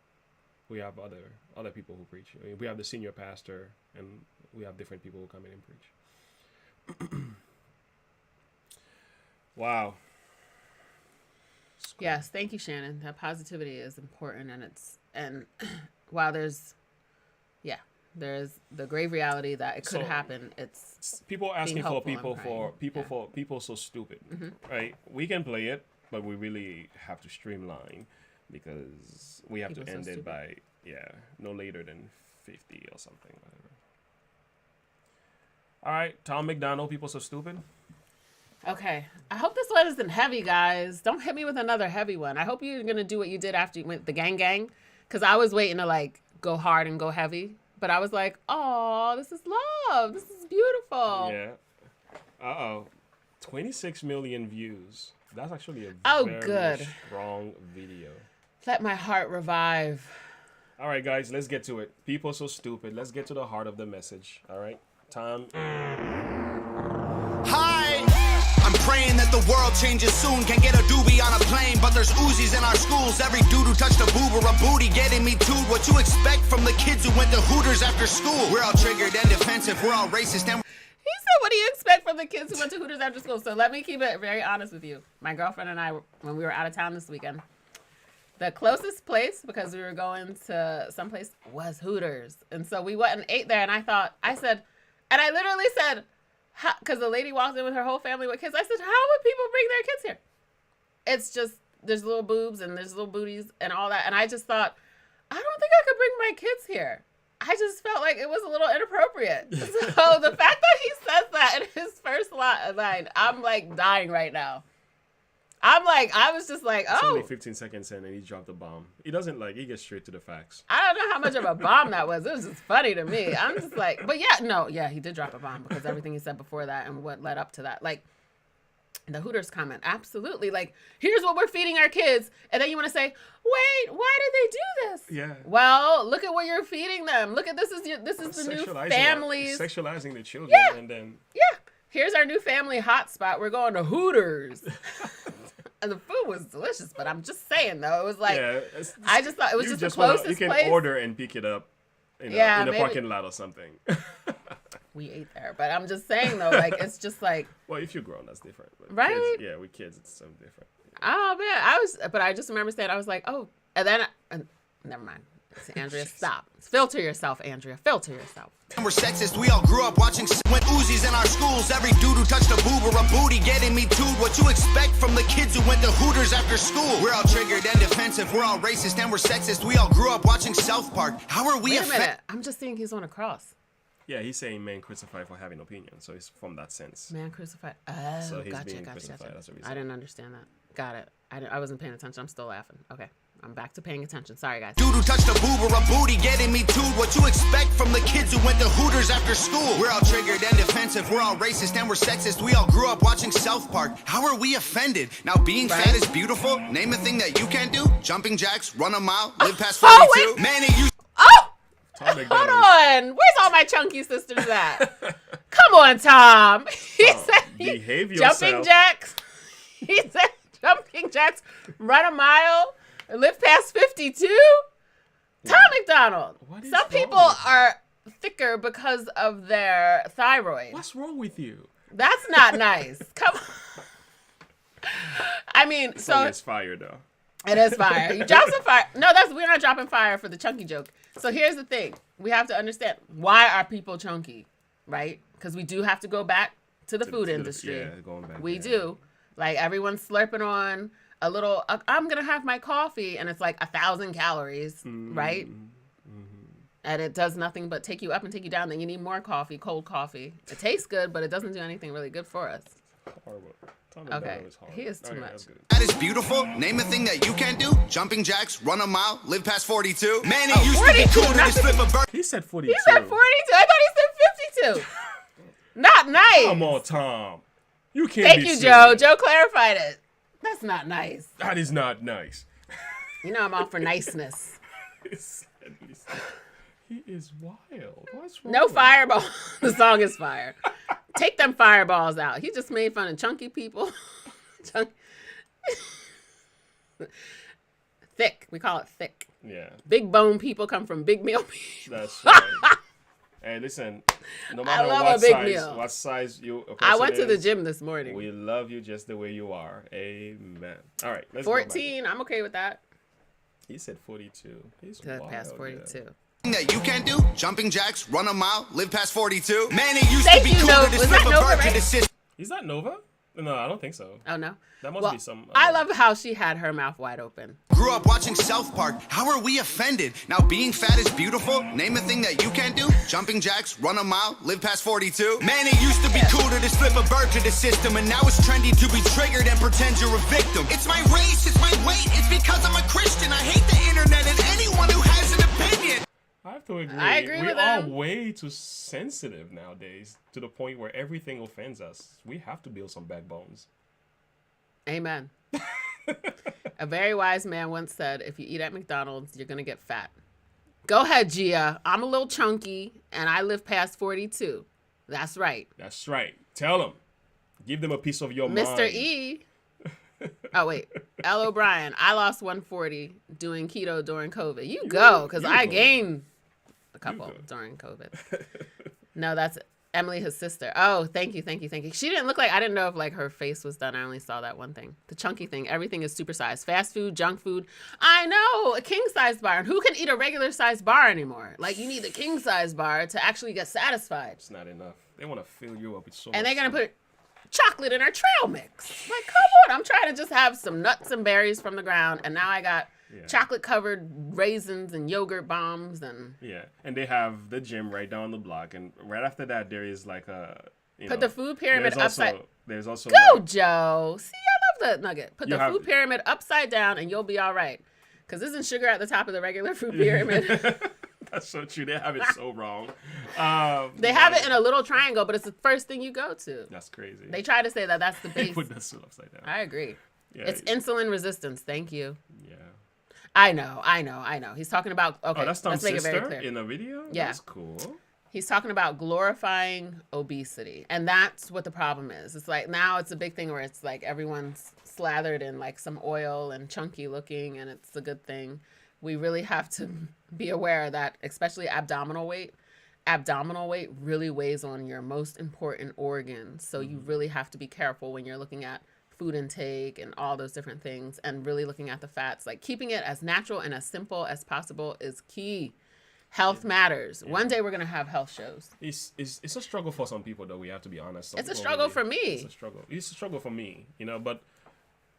We have other people who preach. We have the senior pastor, and we have different people who come in and preach. Wow. Yes, thank you, Shannon. That positivity is important, and while there's the grave reality that it could happen. It's people asking for people so stupid, right? We can play it, but we really have to streamline, because we have to end it by no later than 50 or something, whatever. All right, Tom MacDonald, people so stupid. Okay, I hope this one isn't heavy, guys. Don't hit me with another heavy one. I hope you're gonna do what you did after you went the gang, because I was waiting to like go hard and go heavy, but I was like, oh, this is love. This is beautiful. Yeah. 26 million views. That's actually a very strong video. Let my heart revive. All right, guys, let's get to it. People so stupid. Let's get to the heart of the message. All right, Tom. Hi! I'm praying that the world changes soon. Can't get a doobie on a plane, but there's Uzis in our schools. Every dude who touched a boob or a booty getting me too. What you expect from the kids who went to Hooters after school? We're all triggered and defensive. We're all racist and He said, what do you expect from the kids who went to Hooters after school? So let me keep it very honest with you. My girlfriend and I, when we were out of town this weekend, the closest place, because we were going to someplace, was Hooters. And so we went and ate there, and I literally said, because the lady walked in with her whole family with kids, I said, how would people bring their kids here? It's just, there's little boobs and there's little booties and all that. And I just thought, I don't think I could bring my kids here. I just felt like it was a little inappropriate. So the fact that he says that in his first line, I'm like dying right now. I was just like, oh. It's only 15 seconds in and he dropped a bomb. He doesn't he gets straight to the facts. I don't know how much of a bomb that was. It was just funny to me. I'm just like, but he did drop a bomb, because everything he said before that and what led up to that. Like, the Hooters comment, absolutely. Like, here's what we're feeding our kids. And then you want to say, wait, why did they do this? Yeah. Well, look at what you're feeding them. Look at this is the new families. Sexualizing the children. Yeah. And then. Yeah. Here's our new family hotspot. We're going to Hooters. And the food was delicious, but I'm just saying, though. It was like, I just thought it was just the closest place. You can order and pick it up in a parking lot or something. We ate there, but I'm just saying, though, like, it's just like. Well, if you're grown, that's different. But right? Kids, with kids, it's something different. Oh, man. But I just remember saying, I was like, oh, and then, never mind. Andrea, stop. Filter yourself, Andrea. Filter yourself. We're sexist, we all grew up watching went Uzis in our schools. Every dude who touched a boob or a booty getting me tooed. What you expect from the kids who went to Hooters after school? We're all triggered and defensive, we're all racist and we're sexist. We all grew up watching South Park. How are we Wait a minute. I'm just seeing he's on a cross. Yeah, he's saying man crucified for having opinion, so it's from that sense. Man crucified. Oh, So he's gotcha. being crucified, that's what he's I saying. didn't understand that. Got it. I wasn't paying attention. I'm still laughing. Okay. I'm back to paying attention. Sorry, guys. Dude who touched a boob or a booty getting me tooed. What you expect from the kids who went to Hooters after school? We're all triggered and defensive, we're all racist and we're sexist. We all grew up watching South Park. How are we offended? Now being fat is beautiful. Name a thing that you can't do. Jumping jacks, run a mile, live past 42. wait. Man, it used Oh! Tom Hold MacDonald. on. Where's all my chunky sisters at? Come on, Tom. He said behave jumping yourself. jacks. He said jumping jacks, run a mile, live past 52. Tom MacDonald. What is Some wrong people with you? are thicker because of their thyroid. What's wrong with you? That's not nice. Come on. I mean, So so it's fire though. it is fire. You drop some fire. No, we're not dropping fire for the chunky joke. So here's the thing. We have to understand, why are people chunky, right? Because we do have to go back to the food industry. Yeah, going back. We there. do. Like, everyone's slurping on a little, I'm going to have my coffee, and it's like 1,000 calories, right? And it does nothing but take you up and take you down. Then you need more coffee, cold coffee. It tastes good, but it doesn't do anything really good for us. Horrible. Tom Okay. MacDonald is horrible. He is too Okay, much. that's good. That is beautiful. Name a thing that you can't do. Jumping jacks, run a mile, live past 42. Man, it used to be 42, cool to not just flip a bird. He said 42. He said 42. I thought he said 52. Not nice. Come on, Tom. You can't Thank be you, serious. Joe. Joe clarified it. That's not nice. That is not nice. You know I'm all for niceness. He is wild. What's wrong No with fireball. The song is fire. Take them fireballs out. He just made fun of chunky people. Thick. We call it thick. you? Yeah, Big bone people come from big meal people. that's right. Hey, listen. No matter love what a big size, meal. what size you. a I person went to the is, gym this morning. We love you just the way you are. Amen. All right, let's go back. 14. I'm okay with that. He said 42. He's To wild, past yeah. 42. That you can't do. Jumping jacks, run a mile, live past 42. Man, it used Thank to be you, cool Nova. to just Was flip that a Nova, bird to right? the system. Is that Nova? No, I don't think so. Oh, no? That must Well, be some. I love how she had her mouth wide open. Grew up watching South Park. How are we offended? Now being fat is beautiful. Name a thing that you can't do. Jumping jacks, run a mile, live past 42. Man, it used to be cool to just flip a bird to the system, and now it's trendy to be triggered and pretend you're a victim. It's my race, it's my weight, it's because I'm a Christian. I hate the internet and anyone who has an opinion. I have to agree. I agree we with are him. way too sensitive nowadays to the point where everything offends us. We have to build some backbones. Amen. A very wise man once said, if you eat at McDonald's, you're going to get fat. Go ahead, Gia. I'm a little chunky, and I live past 42. That's right. That's right. Tell them. Give them a piece of your mind. Mr. E. Oh, wait. L. O'Brien. I lost 140 doing keto during COVID. You go, because I go. gained a couple go. during COVID. No, that's Emily, his sister. Oh, thank you. She didn't look like, I didn't know if like her face was done. I only saw that one thing. The chunky thing. Everything is supersized. Fast food, junk food. I know, a king-size bar. And who can eat a regular-sized bar anymore? Like, you need the king-size bar to actually get satisfied. It's not enough. They want to fill you up with so And much they're going to stuff. put chocolate in our trail mix. Like, come on. I'm trying to just have some nuts and berries from the ground. And now I got chocolate-covered raisins and yogurt bombs. And Yeah, and they have the gym right down the block, and right after that there is like a. put the food pyramid upside. There's also. Go, like- Joe. See, I love the nugget. Put You the have- food pyramid upside down and you'll be all right. Because isn't sugar at the top of the regular food pyramid? That's so true. They have it so wrong. They have it in a little triangle, but it's the first thing you go to. That's crazy. They try to say that that's the They base. put that still upside down. I agree. Yeah, It's insulin resistance. Thank you. yeah. I know. He's talking about, okay, Oh, that's Tom's let's make it very sister clear. in the video? Yeah. That's cool. He's talking about glorifying obesity. And that's what the problem is. It's like now it's a big thing where it's like everyone's slathered in like some oil and chunky looking and it's a good thing. We really have to be aware that especially abdominal weight really weighs on your most important organs. So you really have to be careful when you're looking at food intake and all those different things, and really looking at the fats. Like keeping it as natural and as simple as possible is key. Health matters. One day we're gonna have health shows. It's a struggle for some people, though. We have to be honest. It's a struggle for me. It's a struggle. It's a struggle for me, but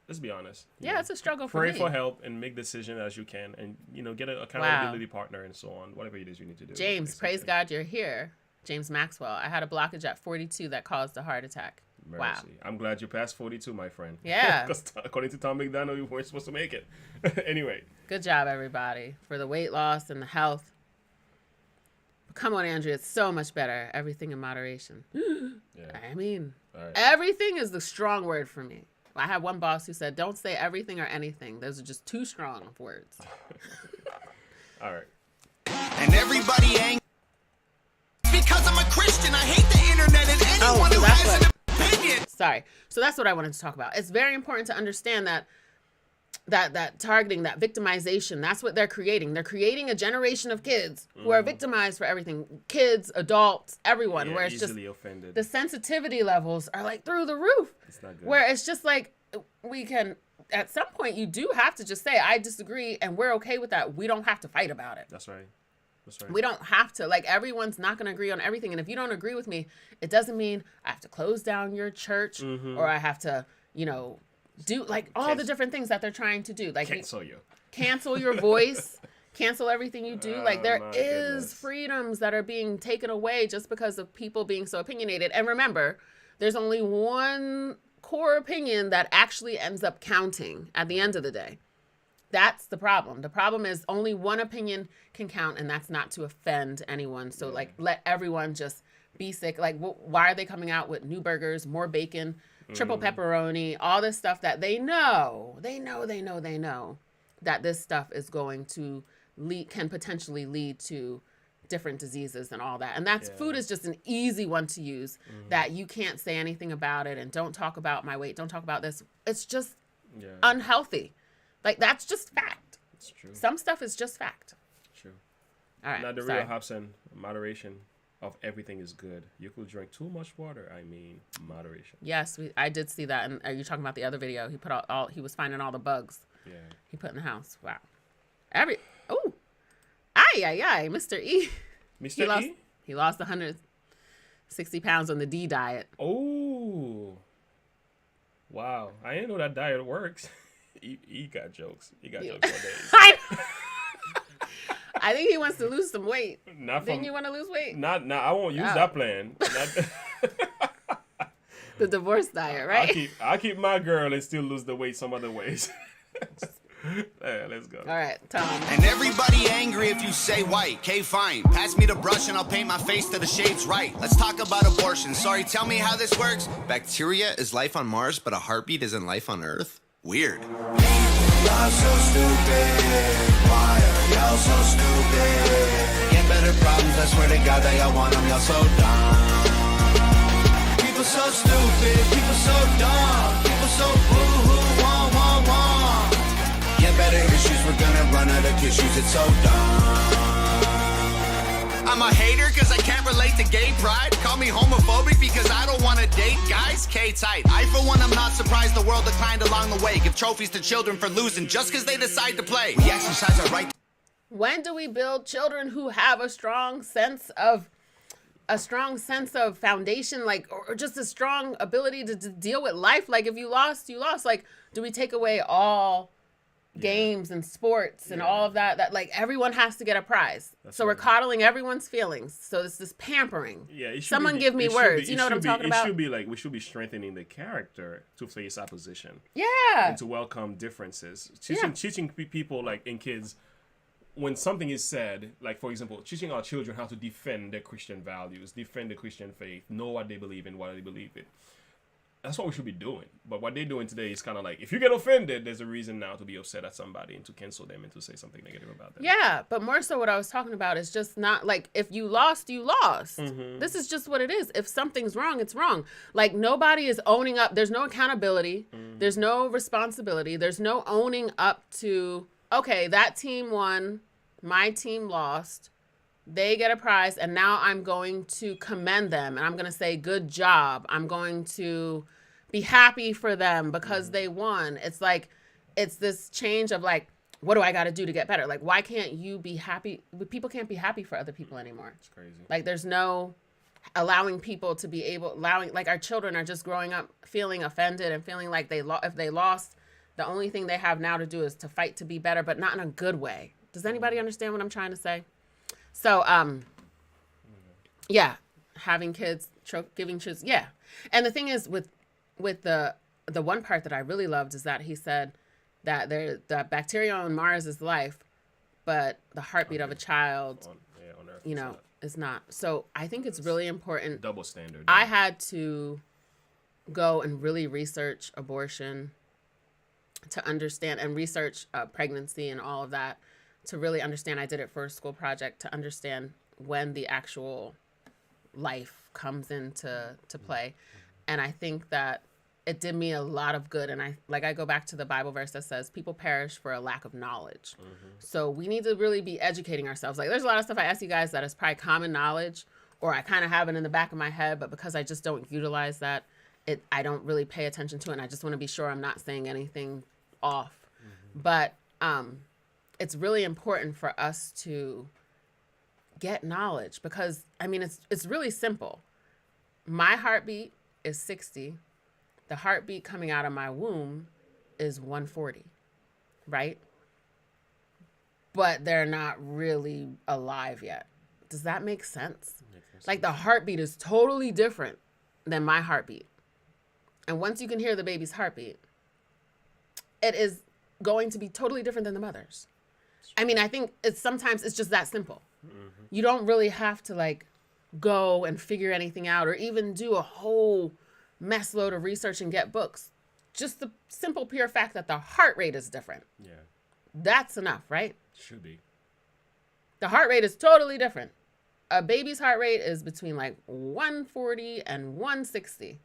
let's be honest. Yeah, it's a struggle for me. Pray for help and make decisions as you can, and get an accountability partner and so on. Whatever it is you need to do. James, praise God you're here. James Maxwell. I had a blockage at 42 that caused a heart attack. Mercy. Wow. I'm glad you passed 42, my friend. Yeah. Because according to Tom MacDonald, you weren't supposed to make it. Anyway. Good job, everybody, for the weight loss and the health. But come on, Andrea. It's so much better. Everything in moderation. Yeah. I mean, All right. everything is the strong word for me. I had one boss who said, don't say everything or anything. Those are just too strong of words. All right. And everybody angry because I'm a Christian. I hate the internet and anyone who has an opinion. Sorry. So that's what I wanted to talk about. It's very important to understand that targeting, that victimization, that's what they're creating. They're creating a generation of kids who are victimized for everything. Kids, adults, everyone. Where it's just offended. the sensitivity levels are like through the roof. It's not good. Where it's just like we can, at some point, you do have to just say, I disagree, and we're okay with that. We don't have to fight about it. That's right. That's right. We don't have to. Like, everyone's not going to agree on everything. And if you don't agree with me, it doesn't mean I have to close down your church or I have to, do like all the different things that they're trying to do. Like cancel your voice, cancel everything you do. Like there is freedoms that are being taken away just because of people being so opinionated. And remember, there's only one core opinion that actually ends up counting at the end of the day. That's the problem. The problem is only one opinion can count, and that's not to offend anyone. So like, let everyone just be sick. Like, why are they coming out with new burgers, more bacon, triple pepperoni, all this stuff that they know that this stuff is going to can potentially lead to different diseases and all that. And that's food is just an easy one to use that you can't say anything about it and don't talk about my weight, don't talk about this. It's just unhealthy. Like, that's just fact. It's true. Some stuff is just fact. True. All right. Now, the real Hobson, moderation of everything is good. You could drink too much water. I mean, moderation. Yes, I did see that. And are you talking about the other video? He put all he was finding all the bugs. Yeah. He put in the house. Wow. Mr. E. He lost 160 pounds on the D diet. Oh. Wow. I didn't know that diet works. He got jokes. He got jokes for days. I think he wants to lose some weight. Didn't you want to lose weight? I won't use that plan. The divorce diet, right? I'll keep my girl and still lose the weight some other ways. Yeah, let's go. All right, Tom. And everybody angry if you say white. Okay, fine. Pass me the brush and I'll paint my face to the shades right. Let's talk about abortion. Sorry, tell me how this works. Bacteria is life on Mars, but a heartbeat isn't life on Earth? Weird. Y'all so stupid. Why are y'all so stupid? Get better problems, I swear to God that y'all want them. Y'all so dumb. People so stupid. People so dumb. People so boo-hoo. Wah. Get better issues, we're gonna run out of tissues. It's so dumb. I'm a hater cause I can't relate to gay pride. Call me homophobic because I don't want to date guys. K-tight. I for one am not surprised the world declined along the way. Give trophies to children for losing just cause they decide to play. We exercise our right. When do we build children who have a strong sense of foundation, like, or just a strong ability to deal with life? Like, if you lost, you lost. Like, do we take away all games and sports and all of that like everyone has to get a prize? So we're coddling everyone's feelings. So it's this pampering. Someone give me words. You know what I'm talking about? It should be like, we should be strengthening the character to face opposition. Yeah. And to welcome differences. Teaching people, like, in kids, when something is said, like, for example, teaching our children how to defend their Christian values, defend the Christian faith, know what they believe in, what they believe in. That's what we should be doing. But what they're doing today is kind of like, if you get offended, there's a reason now to be upset at somebody and to cancel them and to say something negative about them. Yeah, but more so what I was talking about is just not like, if you lost, you lost. This is just what it is. If something's wrong, it's wrong. Like, nobody is owning up. There's no accountability. There's no responsibility. There's no owning up to, okay, that team won, my team lost. They get a prize, and now I'm going to commend them, and I'm going to say, good job. I'm going to be happy for them because they won. It's like, it's this change of like, what do I got to do to get better? Like, why can't you be happy? People can't be happy for other people anymore. It's crazy. Like, there's no allowing people to be like our children are just growing up feeling offended and feeling like if they lost, the only thing they have now to do is to fight to be better, but not in a good way. Does anybody understand what I'm trying to say? So, yeah, having kids, giving kids, yeah. And the thing is with the one part that I really loved is that he said that the bacteria on Mars is life, but the heartbeat of a child, on Earth, you know, is not. So I think it's really important. Double standard. I had to go and really research abortion to understand, and research pregnancy and all of that to really understand. I did it for a school project to understand when the actual life comes into play. And I think that it did me a lot of good. And I go back to the Bible verse that says people perish for a lack of knowledge. So we need to really be educating ourselves. Like, there's a lot of stuff I ask you guys that is probably common knowledge, or I kind of have it in the back of my head, but because I just don't utilize that, I don't really pay attention to it. And I just want to be sure I'm not saying anything off. But it's really important for us to get knowledge, because I mean, it's really simple. My heartbeat is 60. The heartbeat coming out of my womb is 140, right? But they're not really alive yet. Does that make sense? Like, the heartbeat is totally different than my heartbeat. And once you can hear the baby's heartbeat, it is going to be totally different than the mother's. I mean, I think sometimes it's just that simple. You don't really have to like go and figure anything out, or even do a whole mess load of research and get books. Just the simple pure fact that the heart rate is different. Yeah. That's enough, right? Should be. The heart rate is totally different. A baby's heart rate is between like 140 and 160.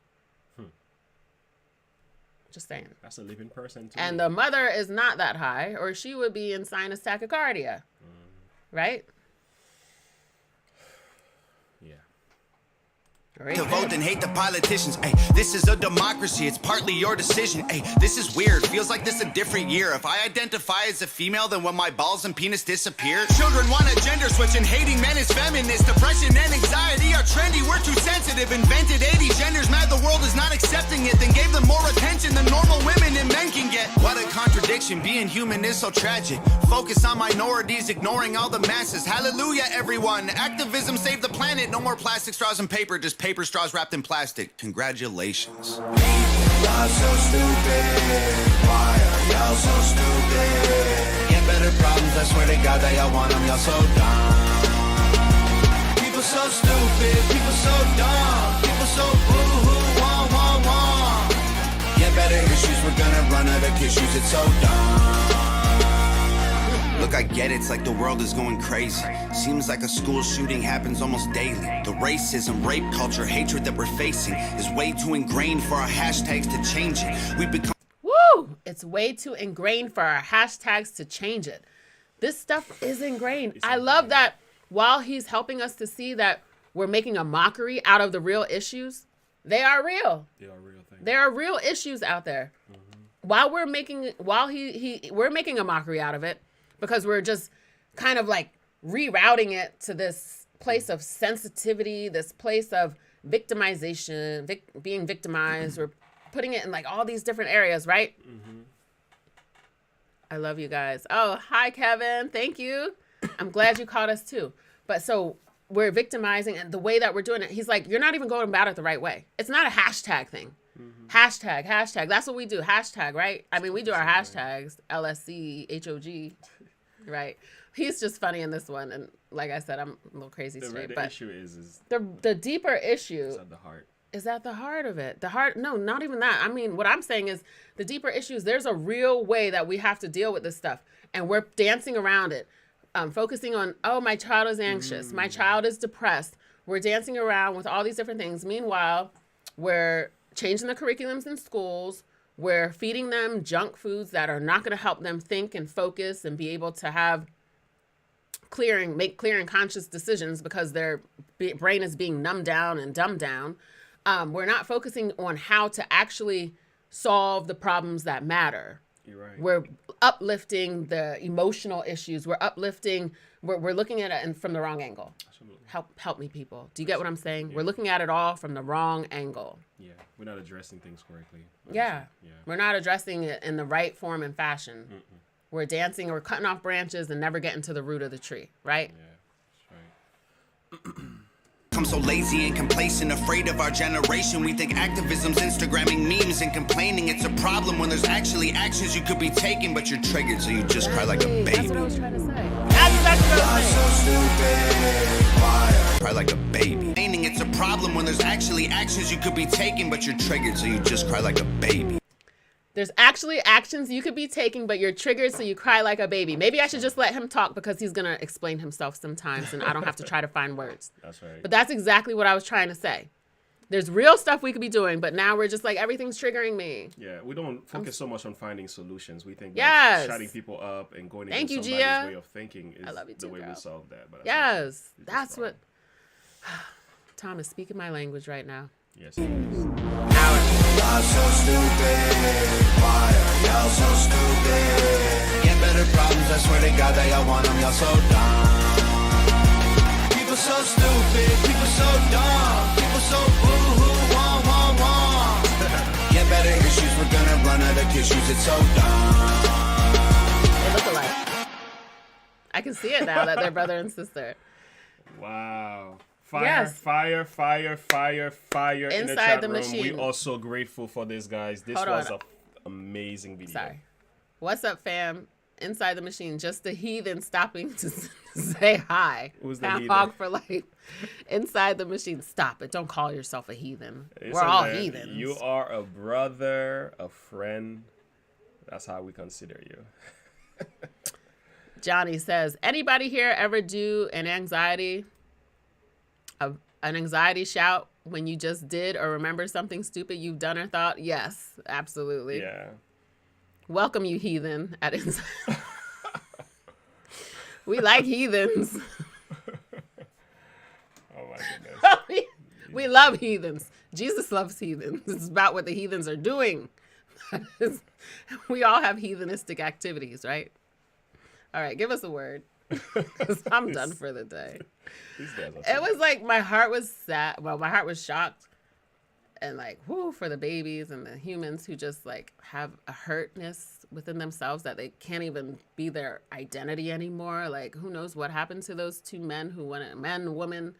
Just saying. That's a living person too. And the mother is not that high, or she would be in sinus tachycardia. Right? To vote and hate the politicians. Ay, this is a democracy. It's partly your decision. Ay, this is weird. Feels like this a different year. If I identify as a female, then when my balls and penis disappear. Children want a gender switch, and hating men is feminist. Depression and anxiety are trendy. We're too sensitive. Invented 80 genders. Mad the world is not accepting it. Then gave them more attention than normal women and men can get. What a contradiction. Being human is so tragic. Focus on minorities, ignoring all the masses. Hallelujah, everyone. Activism saved the planet. No more plastic straws and paper. Just paper straws wrapped in plastic. Congratulations. Y'all so stupid. Why are y'all so stupid? Get better problems, I swear to God that y'all want them. Y'all so dumb. People so stupid. People so dumb. People so boo-hoo. Wah, wah, wah. Get better issues. We're gonna run out of tissues. It's so dumb. Look, I get it, it's like the world is going crazy. Seems like a school shooting happens almost daily. The racism, rape culture, hatred that we're facing is way too ingrained for our hashtags to change it. We've become... Woo! It's way too ingrained for our hashtags to change it. This stuff is ingrained. I love that while he's helping us to see that we're making a mockery out of the real issues, they are real. They are real things. There are real issues out there. While we're making, we're making a mockery out of it, because we're just kind of like rerouting it to this place of sensitivity, this place of victimization, being victimized. We're putting it in like all these different areas, right? I love you guys. Oh, hi, Kevin. Thank you. I'm glad you caught us too. But so we're victimizing, and the way that we're doing it, he's like, you're not even going about it the right way. It's not a hashtag thing. Hashtag. That's what we do. Hashtag, right? I mean, we do our hashtags, LSC, HOG. Right. He's just funny in this one. And like I said, I'm a little crazy today. The but issue is the deeper issue is at the heart. Is at the heart of it. The heart, no, not even that. I mean, what I'm saying is the deeper issue is there's a real way that we have to deal with this stuff. And we're dancing around it. Focusing on, oh, my child is anxious. My child is depressed. We're dancing around with all these different things. Meanwhile, we're changing the curriculums in schools. We're feeding them junk foods that are not going to help them think and focus and be able to have make clear and conscious decisions, because their brain is being numbed down and dumbed down. We're not focusing on how to actually solve the problems that matter. You're right. We're uplifting the emotional issues. We're uplifting. We're looking at it from the wrong angle. Absolutely. Help me, people. Do you get what I'm saying? Yeah. We're looking at it all from the wrong angle. Yeah, we're not addressing things correctly. Yeah. We're not addressing it in the right form and fashion. We're dancing, we're cutting off branches and never getting to the root of the tree, right? Yeah, that's right. I'm so lazy and complacent, afraid of our generation. We think activism's Instagramming memes and complaining. It's a problem when there's actually actions you could be taking, but you're triggered, so you just cry like a baby. That's what I was trying to say. That's exactly what I was saying. Cry like a baby. It's a problem when there's actually actions you could be taking, but you're triggered, so you just cry like a baby. There's actually actions you could be taking, but you're triggered, so you cry like a baby. Maybe I should just let him talk because he's going to explain himself sometimes, and I don't have to try to find words. That's right. But that's exactly what I was trying to say. There's real stuff we could be doing, but now we're just like, everything's triggering me. Yeah, we don't focus so much on finding solutions. We think yes. shutting people up and going Thank into you, somebody's Gia. way of thinking is the way we solve that. But yes, that's what... Tom is speaking my language right now. Yes, he is. Y'all so stupid. Why are y'all so stupid? Get better problems, I swear to God that y'all want them. Y'all so dumb. People so stupid. People so dumb. People so boo-hoo, wah, wah, wah. Get better issues, we're gonna run out of tissues. It's so dumb. They look alike. I can see it now that they're brother and sister. Wow. Fire in the chat room. Machine. We are so grateful for this, guys. This was an amazing video. Sorry. What's up, fam? Inside the machine, just a heathen stopping to say hi. Who's the heathen? Hog for life. Inside the machine. Stop it. Don't call yourself a heathen. We're all heathens. You are a brother, a friend. That's how we consider you. Johnny says, anybody here ever do an anxiety shout when you just did or remember something stupid you've done or thought? Yes, absolutely. Yeah. Welcome, you heathen. We like heathens. Oh my goodness. We love heathens. Jesus loves heathens. It's about what the heathens are doing. We all have heathenistic activities, right? All right, give us a word. Because I'm done for the day. It was like my heart was sad. Well, my heart was shocked. And like, whoo, for the babies and the humans who just like have a hurtness within themselves that they can't even be their identity anymore. Like, who knows what happened to those two men who went, woman,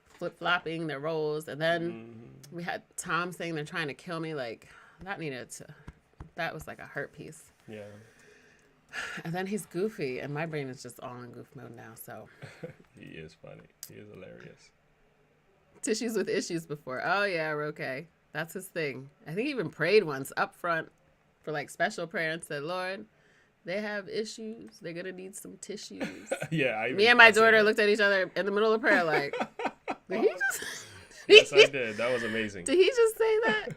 flip-flopping their roles. And then we had Tom saying they're trying to kill me. Like, that was like a hurt piece. Yeah. And then he's goofy, and my brain is just all in goof mode now, so. He is funny. He is hilarious. Tissues with issues before. Oh, yeah, okay. That's his thing. I think he even prayed once up front for, like, special prayer and said, Lord, they have issues. They're going to need some tissues. Yeah. Me and my daughter looked at each other in the middle of prayer like, did he just... Yes, I did. That was amazing. Did he just say that?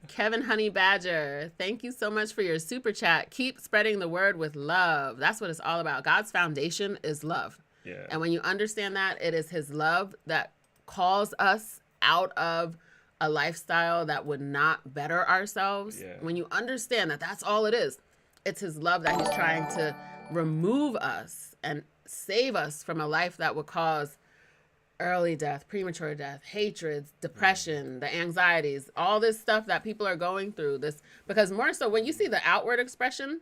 Kevin Honey Badger, thank you so much for your super chat. Keep spreading the word with love. That's what it's all about. God's foundation is love. Yeah. And when you understand that, it is his love that calls us out of a lifestyle that would not better ourselves. Yeah. When you understand that that's all it is, it's his love that he's trying to remove us and save us from a life that would cause early death, premature death, hatreds, depression, the anxieties, all this stuff that people are going through. This because more so when you see the outward expression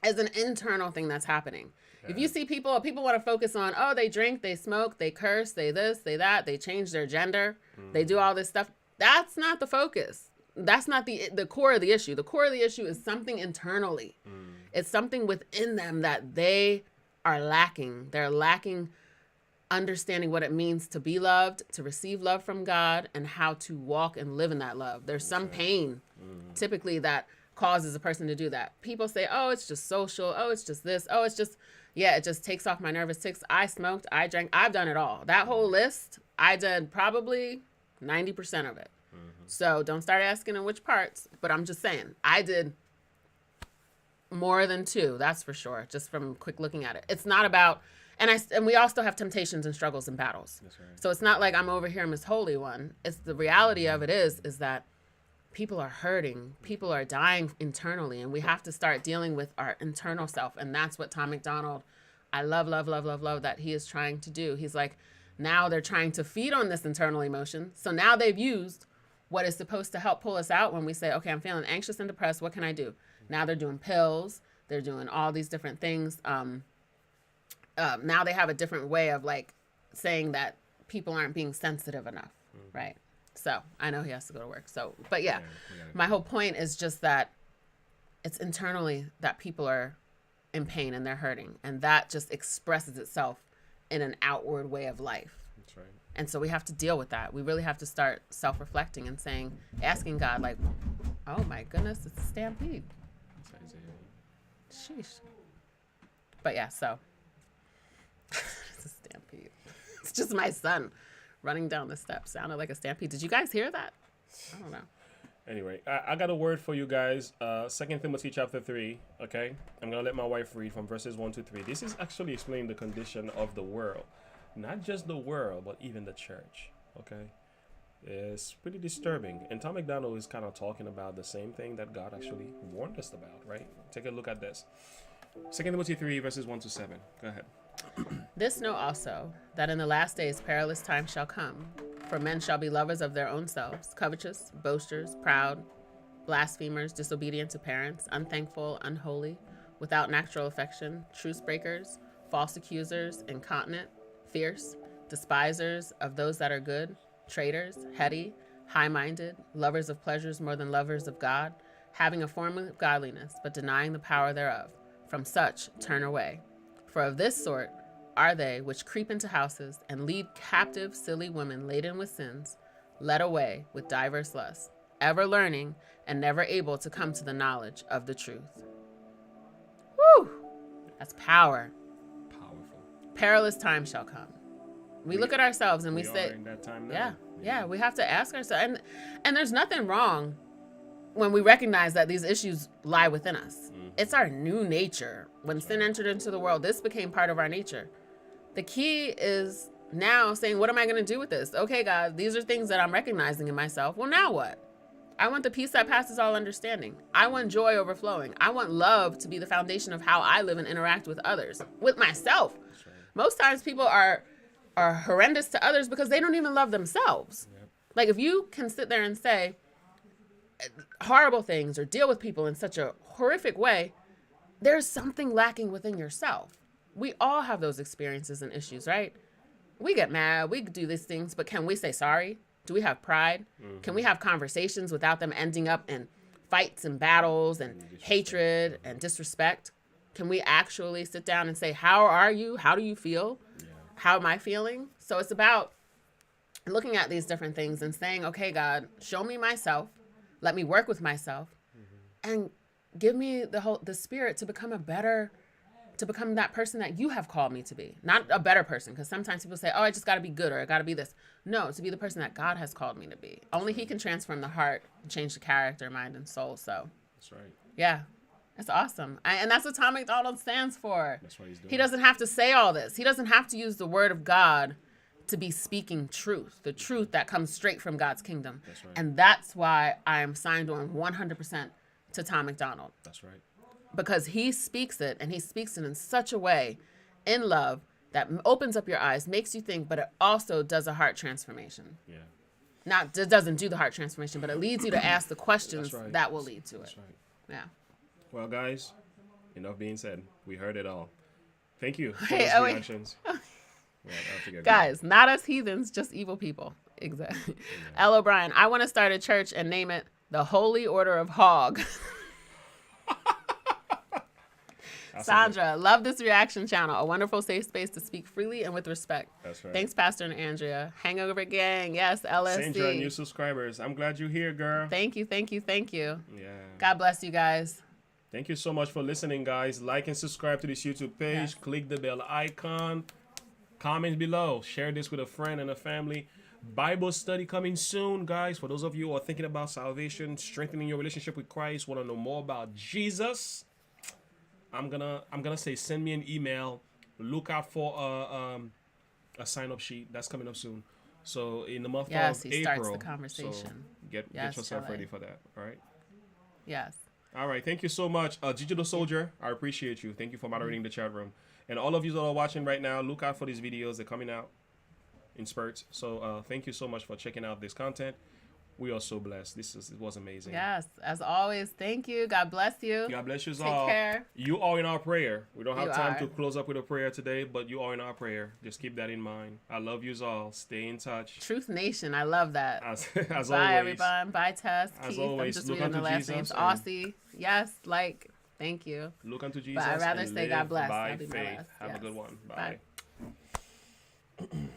as an internal thing that's happening. Yeah. If you see people want to focus on, oh, they drink, they smoke, they curse, they this, they that, they change their gender, they do all this stuff. That's not the focus. That's not the core of the issue. The core of the issue is something internally. It's something within them that they are lacking. They're lacking understanding what it means to be loved, to receive love from God, and how to walk and live in that love. There's some pain typically that causes a person to do that. People say, oh, it's just social. Oh, it's just this. Oh, it's just, yeah, it just takes off my nervous tics. I smoked, I drank, I've done it all. That whole list, I did probably 90% of it. So don't start asking in which parts, but I'm just saying, I did more than 2, that's for sure, just from quick looking at it. It's not about And we all still have temptations and struggles and battles. That's right. So it's not like I'm over here, Miss Holy One. It's the reality of it is that people are hurting. People are dying internally, and we have to start dealing with our internal self. And that's what Tom MacDonald, I love that he is trying to do. He's like, now they're trying to feed on this internal emotion. So now they've used what is supposed to help pull us out when we say, okay, I'm feeling anxious and depressed. What can I do? Now they're doing pills. They're doing all these different things. Now they have a different way of like saying that people aren't being sensitive enough. Right. So I know he has to go to work. So, but yeah, my whole point is just that it's internally that people are in pain and they're hurting, and that just expresses itself in an outward way of life. That's right. And so we have to deal with that. We really have to start self-reflecting and asking God, like, oh my goodness, it's a stampede. Sheesh. But yeah, so it's a stampede. It's just my son running down the steps. Sounded like a stampede. Did you guys hear that? I don't know. Anyway, I got a word for you guys. 2 Timothy chapter 3, okay? I'm going to let my wife read from verses 1 to 3. This is actually explaining the condition of the world. Not just the world, but even the church, okay? It's pretty disturbing. And Tom MacDonald is kind of talking about the same thing that God actually warned us about, right? Take a look at this. 2 Timothy 3, verses 1 to 7. Go ahead. This know also, that in the last days perilous times shall come. For men shall be lovers of their own selves, covetous, boasters, proud, blasphemers, disobedient to parents, unthankful, unholy, without natural affection, truce breakers, false accusers, incontinent, fierce, despisers of those that are good, traitors, heady, high-minded, lovers of pleasures more than lovers of God, having a form of godliness, but denying the power thereof. From such turn away. For of this sort are they which creep into houses and lead captive silly women laden with sins, led away with diverse lusts, ever learning and never able to come to the knowledge of the truth. Woo! That's power. Powerful. Perilous time shall come. We look at ourselves and we say, are in that time now. yeah, we have to ask ourselves. And there's nothing wrong when we recognize that these issues lie within us. It's our new nature. When sin entered into the world, this became part of our nature. The key is now saying, what am I going to do with this? Okay, God, these are things that I'm recognizing in myself. Well, now what? I want the peace that passes all understanding. I want joy overflowing. I want love to be the foundation of how I live and interact with others, with myself. Right. Most times people are horrendous to others because they don't even love themselves. Yep. Like if you can sit there and say horrible things or deal with people in such a horrific way, there's something lacking within yourself. We all have those experiences and issues, right? We get mad, we do these things, but can we say sorry? Do we have pride? Can we have conversations without them ending up in fights and battles and hatred and disrespect? Can we actually sit down and say, how are you? How do you feel? Yeah. How am I feeling? So it's about looking at these different things and saying, okay, God, show me myself. Let me work with myself and give me the spirit to become that person that you have called me to be. Not a better person, because sometimes people say, oh, I just got to be good or I got to be this. No, to be the person that God has called me to be. Only he can transform the heart, change the character, mind, and soul. So that's right. Yeah, that's awesome. And that's what Tom MacDonald stands for. That's what he's doing. He doesn't have to say all this. He doesn't have to use the word of God to be speaking truth, the truth that comes straight from God's kingdom. That's right. And that's why I am signed on 100% to Tom MacDonald. That's right. Because he speaks it, and he speaks it in such a way, in love, that opens up your eyes, makes you think, but it also does a heart transformation. Yeah. Not it doesn't do the heart transformation, but it leads you to ask the questions that will lead to it. That's right. Yeah. Well, guys, enough being said. We heard it all. Thank you for Hey, those reactions. Well, guys, not us heathens, just evil people. Exactly. Yeah. L. O'Brien, I want to start a church and name it the Holy Order of Hog. Sandra, love this reaction channel. A wonderful safe space to speak freely and with respect. That's right. Thanks, Pastor and Andrea. Hangover Gang. Yes, LSC. Sandra, new subscribers. I'm glad you're here, girl. Thank you. Yeah. God bless you guys. Thank you so much for listening, guys. Like and subscribe to this YouTube page. Yes. Click the bell icon. Comment below. Share this with a friend and a family. Bible study coming soon, guys. For those of you who are thinking about salvation, strengthening your relationship with Christ, want to know more about Jesus, I'm gonna say send me an email. look out for a sign-up sheet that's coming up soon. So in the month Yes, of he April, starts the conversation. So get Yes, yourself Shelley. ready for that. All right. Yes. All right. Thank you so much, Digital Soldier. I appreciate you. Thank you for moderating the chat room. And all of you that are watching right now, look out for these videos. They're coming out in spurts. So thank you so much for checking out this content. We are so blessed. It was amazing. Yes. As always, thank you. God bless you. God bless you Take all. care. You are in our prayer. We don't have You time are. to close up with a prayer today, but you are in our prayer. Just keep that in mind. I love you all. Stay in touch. Truth Nation. I love that. As Bye, always. everyone. Bye, Tess. As Keith. always, I'm just look reading the unto last Jesus names. and- Aussie. Yes. Thank you. Look unto Jesus. But I'd rather and say live God bless. by That'll be my faith. last. Have a Yes. good one. Bye. Bye.